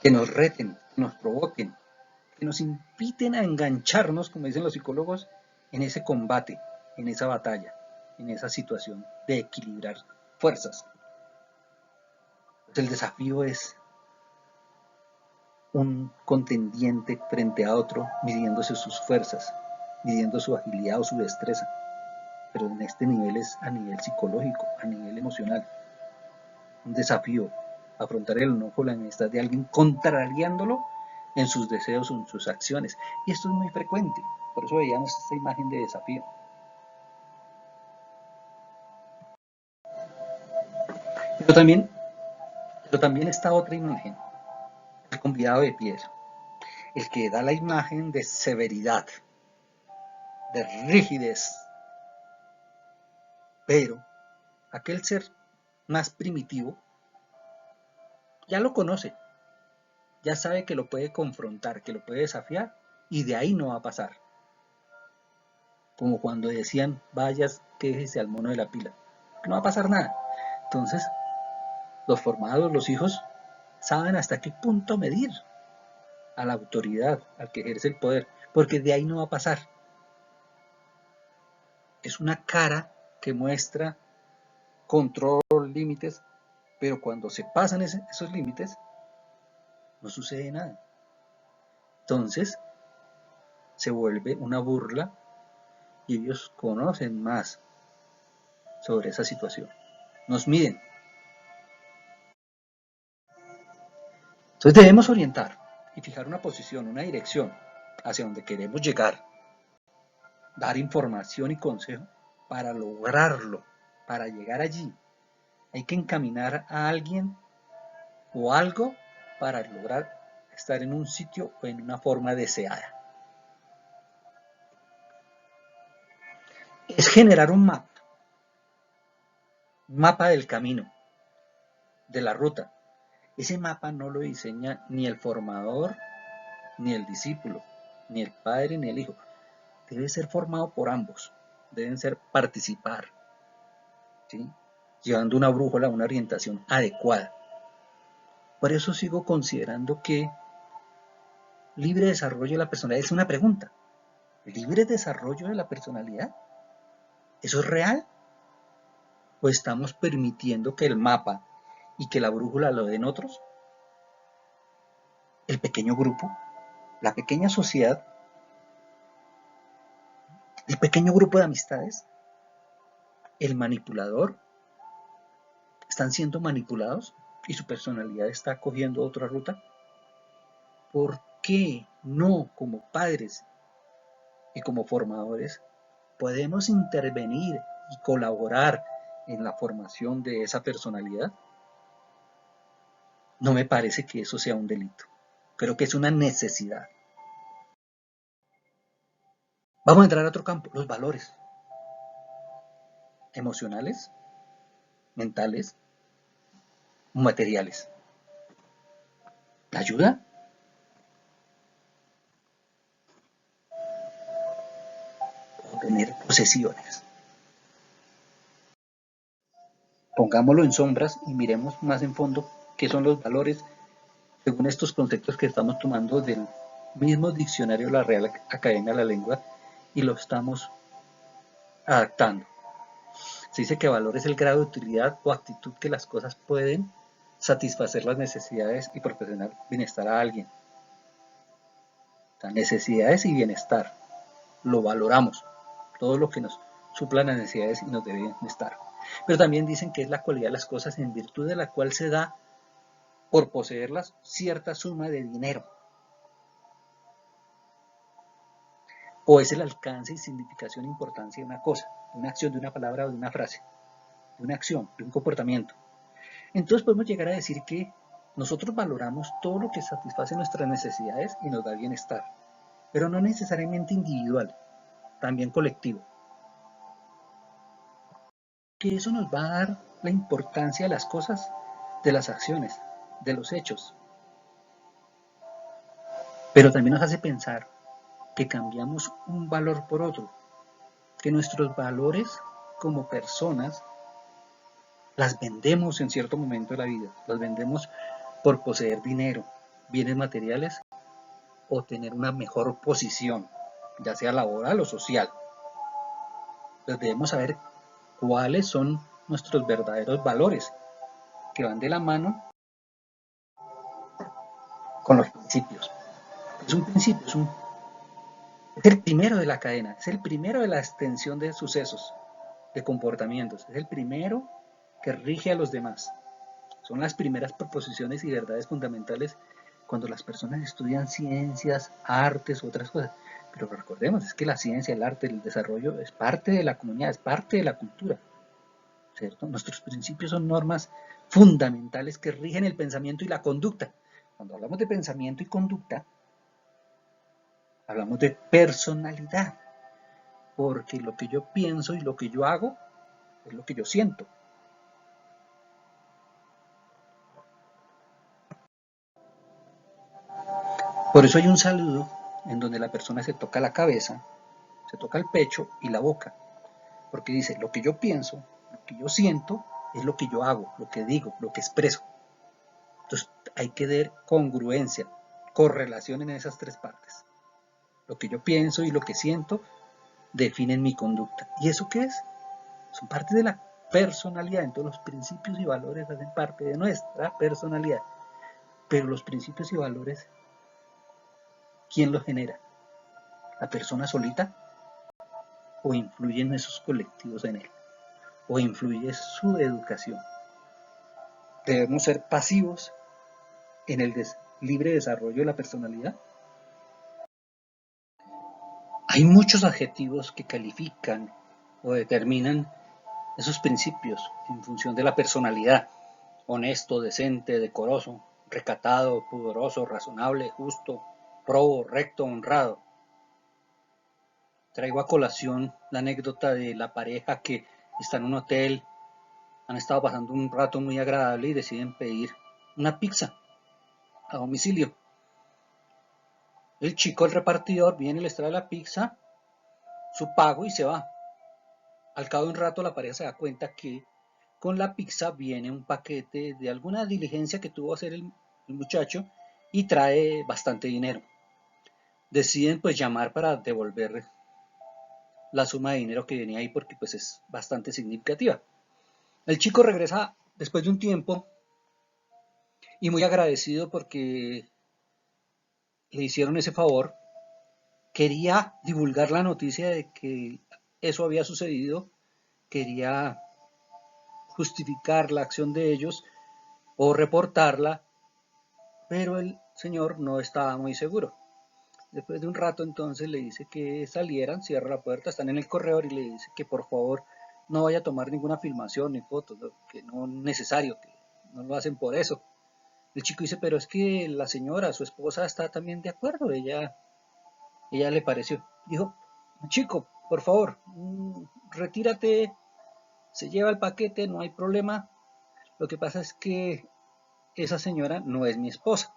que nos reten, que nos provoquen, que nos inviten a engancharnos, como dicen los psicólogos, en ese combate, en esa batalla, en esa situación de equilibrar fuerzas. El desafío es un contendiente frente a otro midiéndose sus fuerzas, midiendo su agilidad o su destreza. Pero en este nivel es a nivel psicológico, a nivel emocional. Un desafío, afrontar el enojo o la enemistad de alguien contrariándolo en sus deseos o en sus acciones. Y esto es muy frecuente, por eso veíamos esta imagen de desafío. Pero también está otra imagen, el convidado de piedra, el que da la imagen de severidad, de rigidez. Pero aquel ser más primitivo ya lo conoce, ya sabe que lo puede confrontar, que lo puede desafiar y de ahí no va a pasar. Como cuando decían, vayas, quéjese al mono de la pila, que no va a pasar nada. Entonces, los formados, los hijos, saben hasta qué punto medir a la autoridad, al que ejerce el poder, porque de ahí no va a pasar. Es una cara que muestra control, límites, pero cuando se pasan esos límites, no sucede nada. Entonces, se vuelve una burla y ellos conocen más sobre esa situación. Nos miden. Entonces debemos orientar y fijar una posición, una dirección hacia donde queremos llegar. Dar información y consejo para lograrlo, para llegar allí. Hay que encaminar a alguien o algo para lograr estar en un sitio o en una forma deseada. generar un mapa del camino, de la ruta. Ese mapa no lo diseña ni el formador, ni el discípulo, ni el padre, ni el hijo. Debe ser formado por ambos, deben ser participar, ¿sí? Llevando una brújula, una orientación adecuada. Por eso sigo considerando que libre desarrollo de la personalidad es una pregunta. ¿Libre desarrollo de la personalidad? ¿Eso es real? ¿O estamos permitiendo que el mapa y que la brújula lo den otros? El pequeño grupo, la pequeña sociedad, el pequeño grupo de amistades, el manipulador, están siendo manipulados y su personalidad está cogiendo otra ruta. ¿Por qué no, como padres y como formadores, podemos intervenir y colaborar en la formación de esa personalidad? No me parece que eso sea un delito. Creo que es una necesidad. Vamos a entrar a otro campo, los valores emocionales, mentales, materiales. ¿La ayuda? O tener posesiones. Pongámoslo en sombras y miremos más en fondo qué son los valores según estos conceptos que estamos tomando del mismo diccionario de la Real Academia de la Lengua y lo estamos adaptando. Se dice que valor es el grado de utilidad o actitud que las cosas pueden satisfacer las necesidades y proporcionar bienestar a alguien. O sea, necesidades y bienestar. Lo valoramos. Todo lo que nos supla las necesidades y nos debe bienestar. Pero también dicen que es la cualidad de las cosas en virtud de la cual se da, por poseerlas, cierta suma de dinero. O es el alcance y significación e importancia de una cosa, de una acción, de una palabra o de una frase, de una acción, de un comportamiento. Entonces podemos llegar a decir que nosotros valoramos todo lo que satisface nuestras necesidades y nos da bienestar, pero no necesariamente individual, también colectivo. Que eso nos va a dar la importancia de las cosas, de las acciones, de los hechos, pero también nos hace pensar que cambiamos un valor por otro, que nuestros valores como personas las vendemos en cierto momento de la vida, las vendemos por poseer dinero, bienes materiales o tener una mejor posición, ya sea laboral o social. Entonces debemos saber cuáles son nuestros verdaderos valores, que van de la mano con los principios. Es un principio, es el primero de la cadena, es el primero de la extensión de sucesos, de comportamientos, es el primero que rige a los demás. Son las primeras proposiciones y verdades fundamentales cuando las personas estudian ciencias, artes u otras cosas. Pero recordemos, es que la ciencia, el arte, el desarrollo es parte de la comunidad, es parte de la cultura, ¿cierto? Nuestros principios son normas fundamentales que rigen el pensamiento y la conducta. Cuando hablamos de pensamiento y conducta, hablamos de personalidad, porque lo que yo pienso y lo que yo hago es lo que yo siento. Por eso hay un saludo en donde la persona se toca la cabeza, se toca el pecho y la boca, porque dice, lo que yo pienso, lo que yo siento, es lo que yo hago, lo que digo, lo que expreso. Entonces hay que ver congruencia, correlación en esas tres partes. Lo que yo pienso y lo que siento definen mi conducta. ¿Y eso qué es? Son parte de la personalidad. Entonces los principios y valores hacen parte de nuestra personalidad. Pero los principios y valores, ¿quién los genera? ¿La persona solita? ¿O influyen esos colectivos en él? ¿O influye su educación? ¿Debemos ser pasivos en el libre desarrollo de la personalidad? Hay muchos adjetivos que califican o determinan esos principios en función de la personalidad. Honesto, decente, decoroso, recatado, pudoroso, razonable, justo, probo, recto, honrado. traigo a colación la anécdota de la pareja que está en un hotel, han estado pasando un rato muy agradable y deciden pedir una pizza a domicilio. El chico, el repartidor, viene, les trae la pizza, su pago y se va. Al cabo de un rato la pareja se da cuenta que con la pizza viene un paquete de alguna diligencia que tuvo que hacer el muchacho y trae bastante dinero. Deciden pues llamar para devolver la suma de dinero que venía ahí porque pues es bastante significativa. El chico regresa después de un tiempo y muy agradecido porque le hicieron ese favor. Quería divulgar la noticia de que eso había sucedido, quería justificar la acción de ellos o reportarla, pero el señor no estaba muy seguro. Después de un rato entonces le dice que salieran, cierra la puerta, están en el corredor y le dice que por favor no vaya a tomar ninguna filmación ni fotos, que no es necesario, que no lo hacen por eso. El chico dice, pero es que la señora, su esposa, está también de acuerdo, ella le pareció. Dijo, chico, por favor, retírate, se lleva el paquete, no hay problema. Lo que pasa es que esa señora no es mi esposa.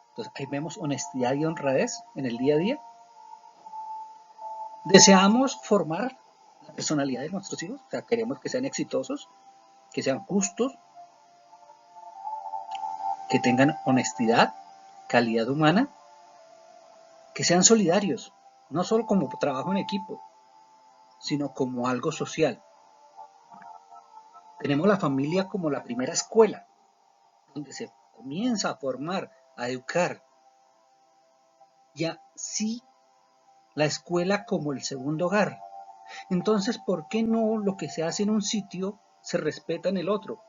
Entonces ahí vemos honestidad y honradez en el día a día. Deseamos formar la personalidad de nuestros hijos, o sea, queremos que sean exitosos, que sean justos, que tengan honestidad, calidad humana, que sean solidarios, no solo como trabajo en equipo, sino como algo social. Tenemos la familia como la primera escuela, donde se comienza a formar, a educar, y así la escuela como el segundo hogar. Entonces, ¿por qué no lo que se hace en un sitio se respeta en el otro?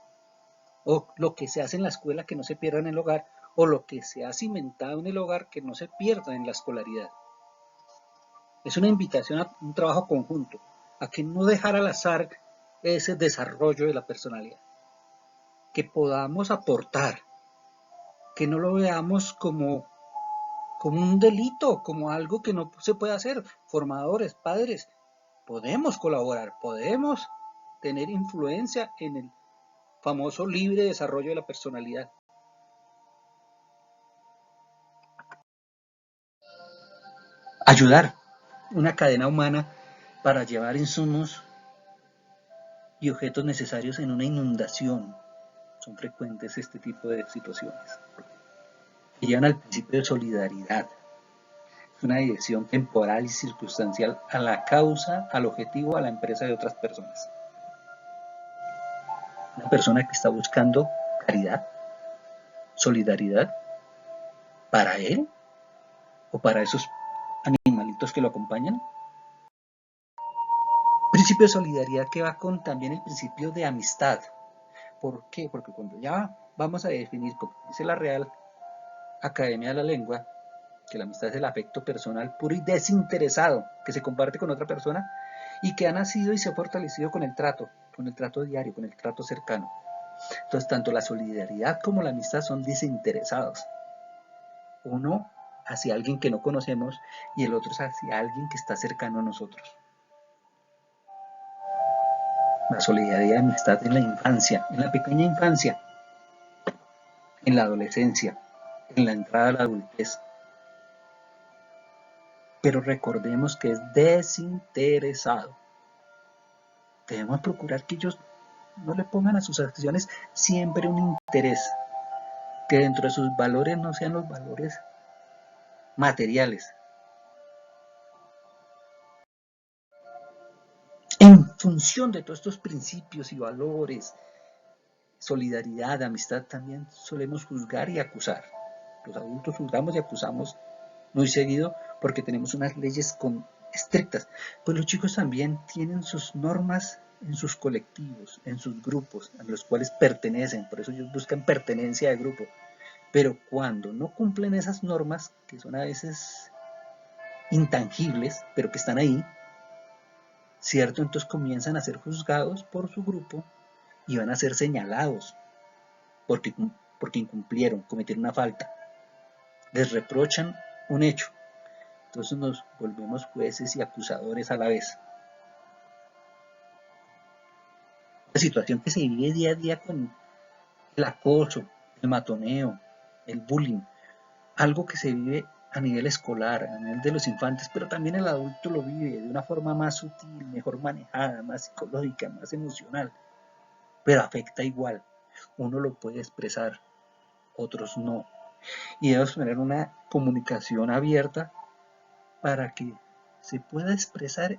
O lo que se hace en la escuela que no se pierda en el hogar, o lo que se ha cimentado en el hogar que no se pierda en la escolaridad. Es una invitación a un trabajo conjunto, a que no dejar al azar ese desarrollo de la personalidad, que podamos aportar, que no lo veamos como un delito, como algo que no se puede hacer. Formadores, padres, podemos colaborar, podemos tener influencia en el famoso libre desarrollo de la personalidad. Ayudar una cadena humana para llevar insumos y objetos necesarios en una inundación. Son frecuentes este tipo de situaciones. Que llevan al principio de solidaridad. Es una dirección temporal y circunstancial a la causa, al objetivo, a la empresa de otras personas. Una persona que está buscando caridad, solidaridad, para él o para esos animalitos que lo acompañan. Principio de solidaridad que va con también el principio de amistad. ¿Por qué? Porque cuando ya vamos a definir, como dice la Real Academia de la Lengua, que la amistad es el afecto personal puro y desinteresado que se comparte con otra persona y que ha nacido y se ha fortalecido con el trato diario, con el trato cercano. Entonces, tanto la solidaridad como la amistad son desinteresados. Uno hacia alguien que no conocemos y el otro hacia alguien que está cercano a nosotros. La solidaridad y la amistad en la infancia, en la pequeña infancia, en la adolescencia, en la entrada a la adultez. Pero recordemos que es desinteresado. Debemos procurar que ellos no le pongan a sus acciones siempre un interés, que dentro de sus valores no sean los valores materiales. En función de todos estos principios y valores, solidaridad, amistad, también solemos juzgar y acusar. Los adultos juzgamos y acusamos muy seguido porque tenemos unas leyes estrictas. Pues los chicos también tienen sus normas en sus colectivos, en sus grupos, a los cuales pertenecen, por eso ellos buscan pertenencia de grupo. Pero cuando no cumplen esas normas, que son a veces intangibles, pero que están ahí, ¿cierto? Entonces comienzan a ser juzgados por su grupo y van a ser señalados porque, porque incumplieron, cometieron una falta. Les reprochan un hecho Entonces nos volvemos jueces y acusadores a la vez. La situación que se vive día a día con el acoso, el matoneo, el bullying, algo que se vive a nivel escolar, a nivel de los infantes, pero también el adulto lo vive de una forma más sutil, mejor manejada, más psicológica, más emocional, pero afecta igual. Uno lo puede expresar, otros no. Y debemos tener una comunicación abierta para que se pueda expresar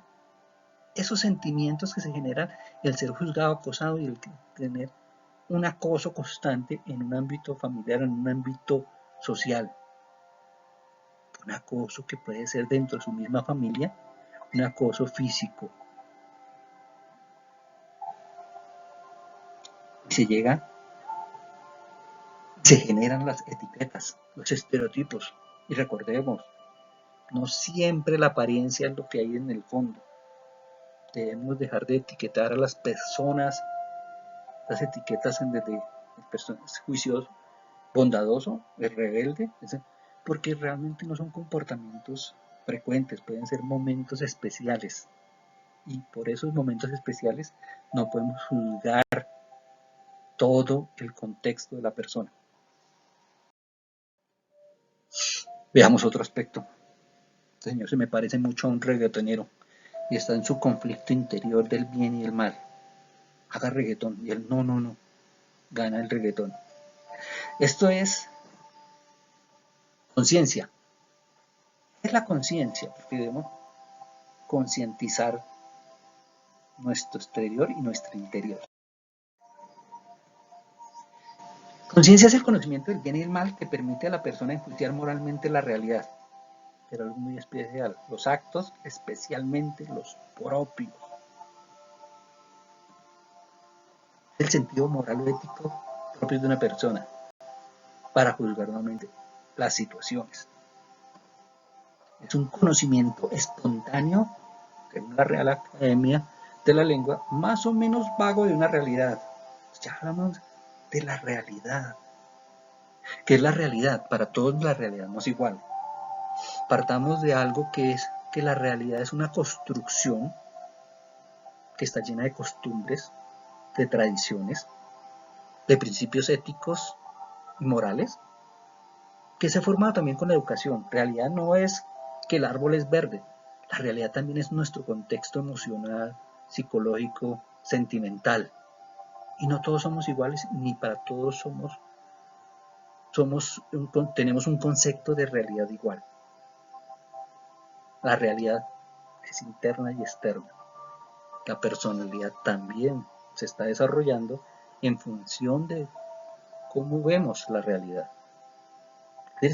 esos sentimientos que se generan, el ser juzgado, acosado y el tener un acoso constante en un ámbito familiar, en un ámbito social. Un acoso que puede ser dentro de su misma familia, un acoso físico. Se generan las etiquetas, los estereotipos. Y recordemos, no siempre la apariencia es lo que hay en el fondo. Debemos dejar de etiquetar a las personas, las etiquetas desde el personas juicioso, bondadoso, el rebelde, porque realmente no son comportamientos frecuentes, pueden ser momentos especiales. Y por esos momentos especiales no podemos juzgar todo el contexto de la persona. Veamos otro aspecto. Este señor se me parece mucho a un reggaetonero y está en su conflicto interior del bien y el mal. Haga reggaetón y él no, gana el reggaetón. Esto es conciencia. Es la conciencia, porque debemos concientizar nuestro exterior y nuestro interior. Conciencia es el conocimiento del bien y el mal que permite a la persona enjuiciar moralmente la realidad, pero algo muy especial, los actos, especialmente los propios. El sentido moral o ético propio de una persona para juzgar nuevamente las situaciones. Es un conocimiento espontáneo, según la Real Academia de la Lengua, más o menos vago de una realidad. Ya hablamos de la realidad. ¿Qué es la realidad? Para todos la realidad no es igual. Partamos de algo que es que la realidad es una construcción que está llena de costumbres, de tradiciones, de principios éticos y morales, que se forma también con la educación. Realidad no es que el árbol es verde, la realidad también es nuestro contexto emocional, psicológico, sentimental. Y no todos somos iguales, ni para todos tenemos un concepto de realidad igual. La realidad es interna y externa. La personalidad también se está desarrollando en función de cómo vemos la realidad.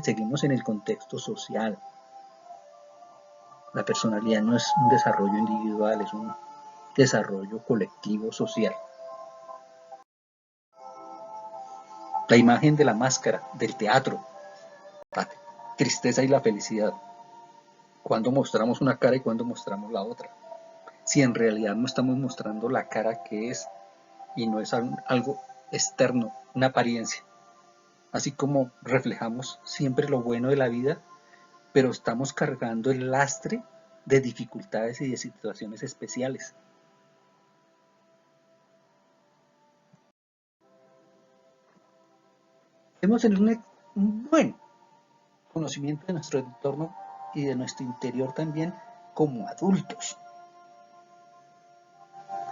Seguimos en el contexto social. La personalidad no es un desarrollo individual, es un desarrollo colectivo social. La imagen de la máscara, del teatro, la tristeza y la felicidad. Cuando mostramos una cara y cuando mostramos la otra. Si en realidad no estamos mostrando la cara que es y no es algo externo, una apariencia. Así como reflejamos siempre lo bueno de la vida, pero estamos cargando el lastre de dificultades y de situaciones especiales. Debemos tener un buen conocimiento de nuestro entorno y de nuestro interior también como adultos.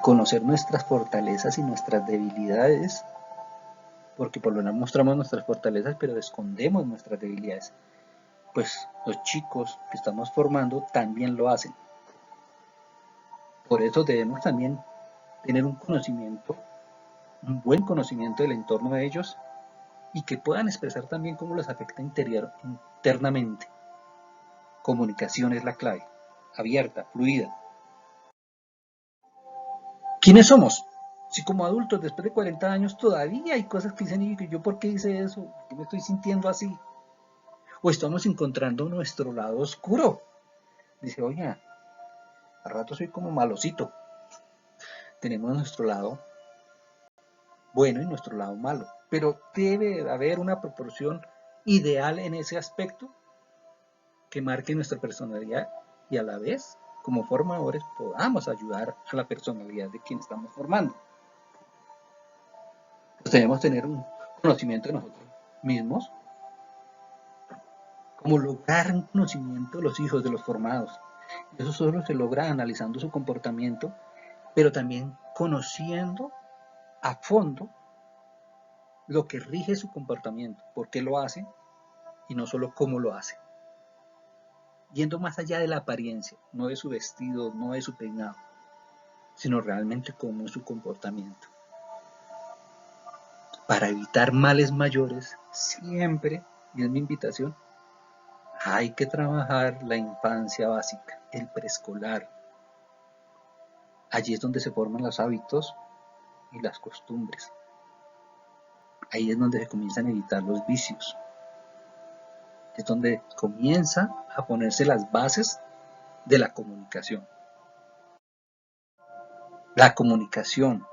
Conocer nuestras fortalezas y nuestras debilidades, porque por lo menos mostramos nuestras fortalezas, pero escondemos nuestras debilidades. Pues los chicos que estamos formando también lo hacen. Por eso debemos también tener un buen conocimiento del entorno de ellos y que puedan expresar también cómo los afecta internamente. Comunicación es la clave, abierta, fluida. ¿Quiénes somos? Si como adultos después de 40 años todavía hay cosas que dicen, y yo por qué hice eso, ¿por qué me estoy sintiendo así? O estamos encontrando nuestro lado oscuro. Dice, oye, a rato soy como malocito. Tenemos nuestro lado bueno y nuestro lado malo, pero debe haber una proporción ideal en ese aspecto que marque nuestra personalidad y a la vez, como formadores, podamos ayudar a la personalidad de quien estamos formando. Pues debemos tener un conocimiento de nosotros mismos, como lograr un conocimiento de los hijos de los formados. Eso solo se logra analizando su comportamiento, pero también conociendo a fondo lo que rige su comportamiento, por qué lo hace y no solo cómo lo hace. Yendo más allá de la apariencia, no de su vestido, no de su peinado, sino realmente cómo es su comportamiento. Para evitar males mayores, siempre, y es mi invitación, hay que trabajar la infancia básica, el preescolar. Allí es donde se forman los hábitos y las costumbres. Ahí es donde se comienzan a evitar los vicios. Es donde comienza a ponerse las bases de la comunicación. La comunicación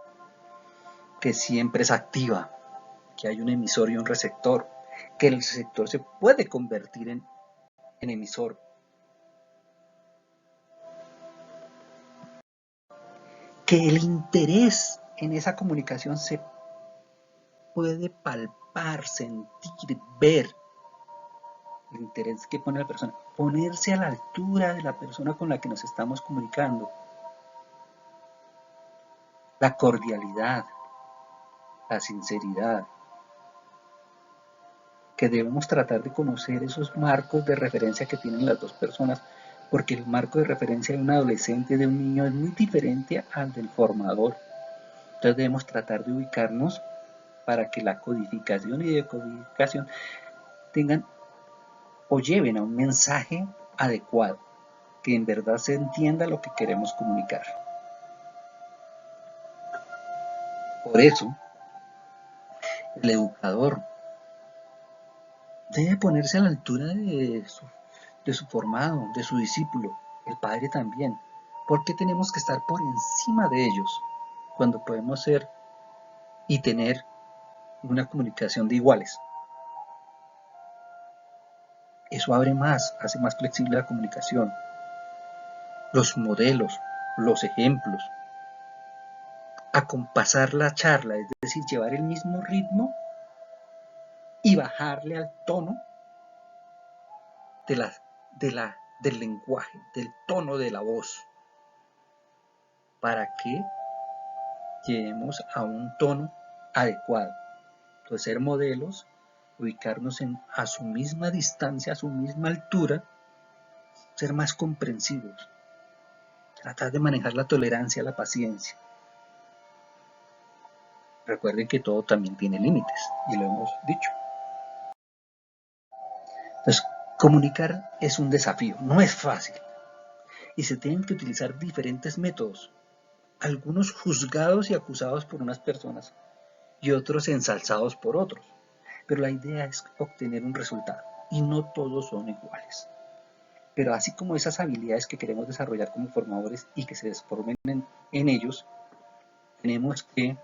que siempre es activa, que hay un emisor y un receptor, que el receptor se puede convertir en emisor. Que el interés en esa comunicación se puede palpar, sentir, ver. El interés que pone la persona, ponerse a la altura de la persona con la que nos estamos comunicando. La cordialidad, la sinceridad, que debemos tratar de conocer esos marcos de referencia que tienen las dos personas, porque el marco de referencia de un adolescente, de un niño, es muy diferente al del formador. Entonces debemos tratar de ubicarnos para que la codificación y decodificación tengan o lleven a un mensaje adecuado, que en verdad se entienda lo que queremos comunicar. Por eso, el educador debe ponerse a la altura de su formado, de su discípulo, el padre también. ¿Por qué tenemos que estar por encima de ellos cuando podemos ser y tener una comunicación de iguales? Eso abre más, hace más flexible la comunicación. Los modelos, los ejemplos, acompasar la charla, es decir, llevar el mismo ritmo y bajarle al tono del lenguaje, del tono de la voz, para que lleguemos a un tono adecuado. Entonces, ser modelos, ubicarnos a su misma distancia, a su misma altura, ser más comprensivos, tratar de manejar la tolerancia, la paciencia. Recuerden que todo también tiene límites, y lo hemos dicho. Entonces, comunicar es un desafío, no es fácil, y se tienen que utilizar diferentes métodos, algunos juzgados y acusados por unas personas, y otros ensalzados por otros. Pero la idea es obtener un resultado, y no todos son iguales. Pero así como esas habilidades que queremos desarrollar como formadores y que se desformen en ellos, tenemos que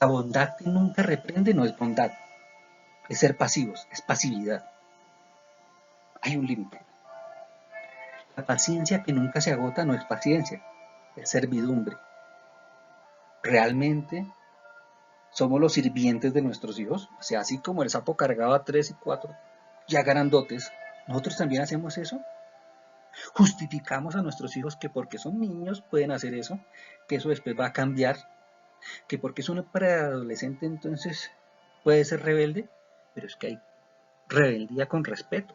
la bondad que nunca reprende no es bondad, es ser pasivos, es pasividad. Hay un límite. La paciencia que nunca se agota no es paciencia, es servidumbre. Realmente somos los sirvientes de nuestros hijos, o sea, así como el sapo cargaba 3 y 4 ya grandotes, nosotros también hacemos eso. Justificamos a nuestros hijos que porque son niños pueden hacer eso, que eso después va a cambiar, que porque es un preadolescente entonces puede ser rebelde, pero es que hay rebeldía con respeto.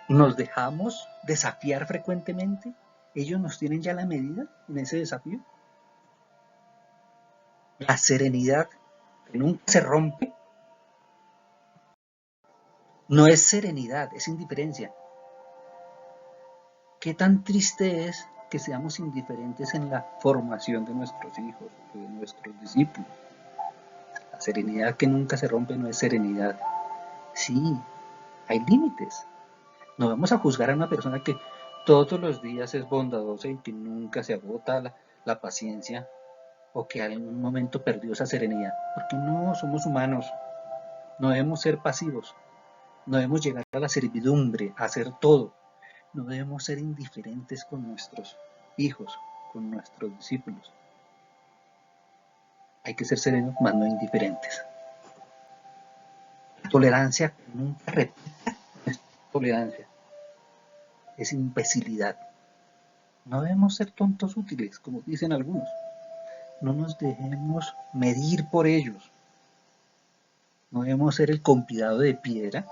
Nos dejamos desafiar frecuentemente, ellos nos tienen ya la medida en ese desafío. La serenidad que nunca se rompe no es serenidad, es indiferencia. ¿Qué tan triste es que seamos indiferentes en la formación de nuestros hijos, de nuestros discípulos? La serenidad que nunca se rompe no es serenidad. Sí, hay límites. No vamos a juzgar a una persona que todos los días es bondadosa y que nunca se agota la paciencia o que en algún momento perdió esa serenidad. Porque no somos humanos, no debemos ser pasivos, No debemos llegar a la servidumbre, a hacer todo. No debemos ser indiferentes con nuestros hijos, con nuestros discípulos. Hay que ser serenos, mas no indiferentes. Tolerancia, nunca repita tolerancia. Es imbecilidad. No debemos ser tontos útiles, como dicen algunos. No nos dejemos medir por ellos. No debemos ser el convidado de piedra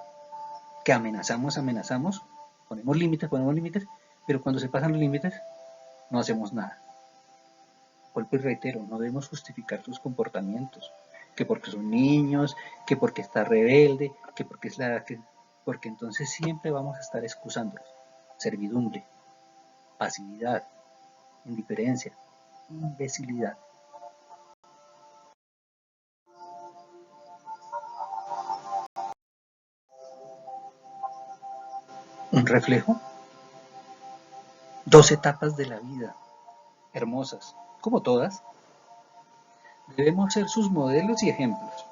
que amenazamos, ponemos límites, pero cuando se pasan los límites no hacemos nada. Vuelvo y reitero, no debemos justificar sus comportamientos, que porque son niños, que porque está rebelde, que porque es la edad que... Porque entonces siempre vamos a estar excusándolos. Servidumbre, pasividad, indiferencia, imbecilidad. Un reflejo, dos etapas de la vida, hermosas, como todas. Debemos ser sus modelos y ejemplos.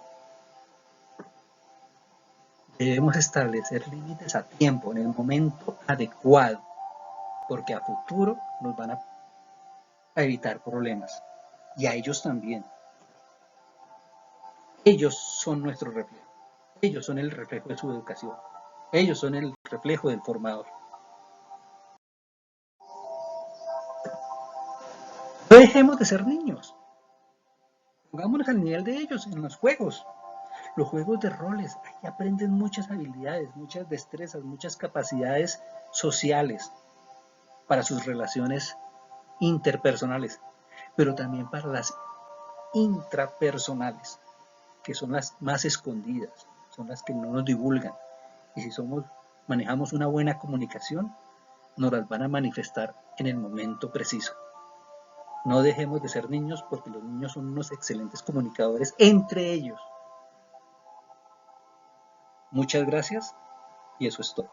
Debemos establecer límites a tiempo, en el momento adecuado, porque a futuro nos van a evitar problemas. Y a ellos también. Ellos son nuestro reflejo. Ellos son el reflejo de su educación. Ellos son el reflejo del formador. No dejemos de ser niños. Pongámonos al nivel de ellos en los juegos. Los juegos de roles, ahí aprenden muchas habilidades, muchas destrezas, muchas capacidades sociales para sus relaciones interpersonales, pero también para las intrapersonales, que son las más escondidas, son las que no nos divulgan. Y si manejamos una buena comunicación, nos las van a manifestar en el momento preciso. No dejemos de ser niños porque los niños son unos excelentes comunicadores entre ellos. Muchas gracias y eso es todo.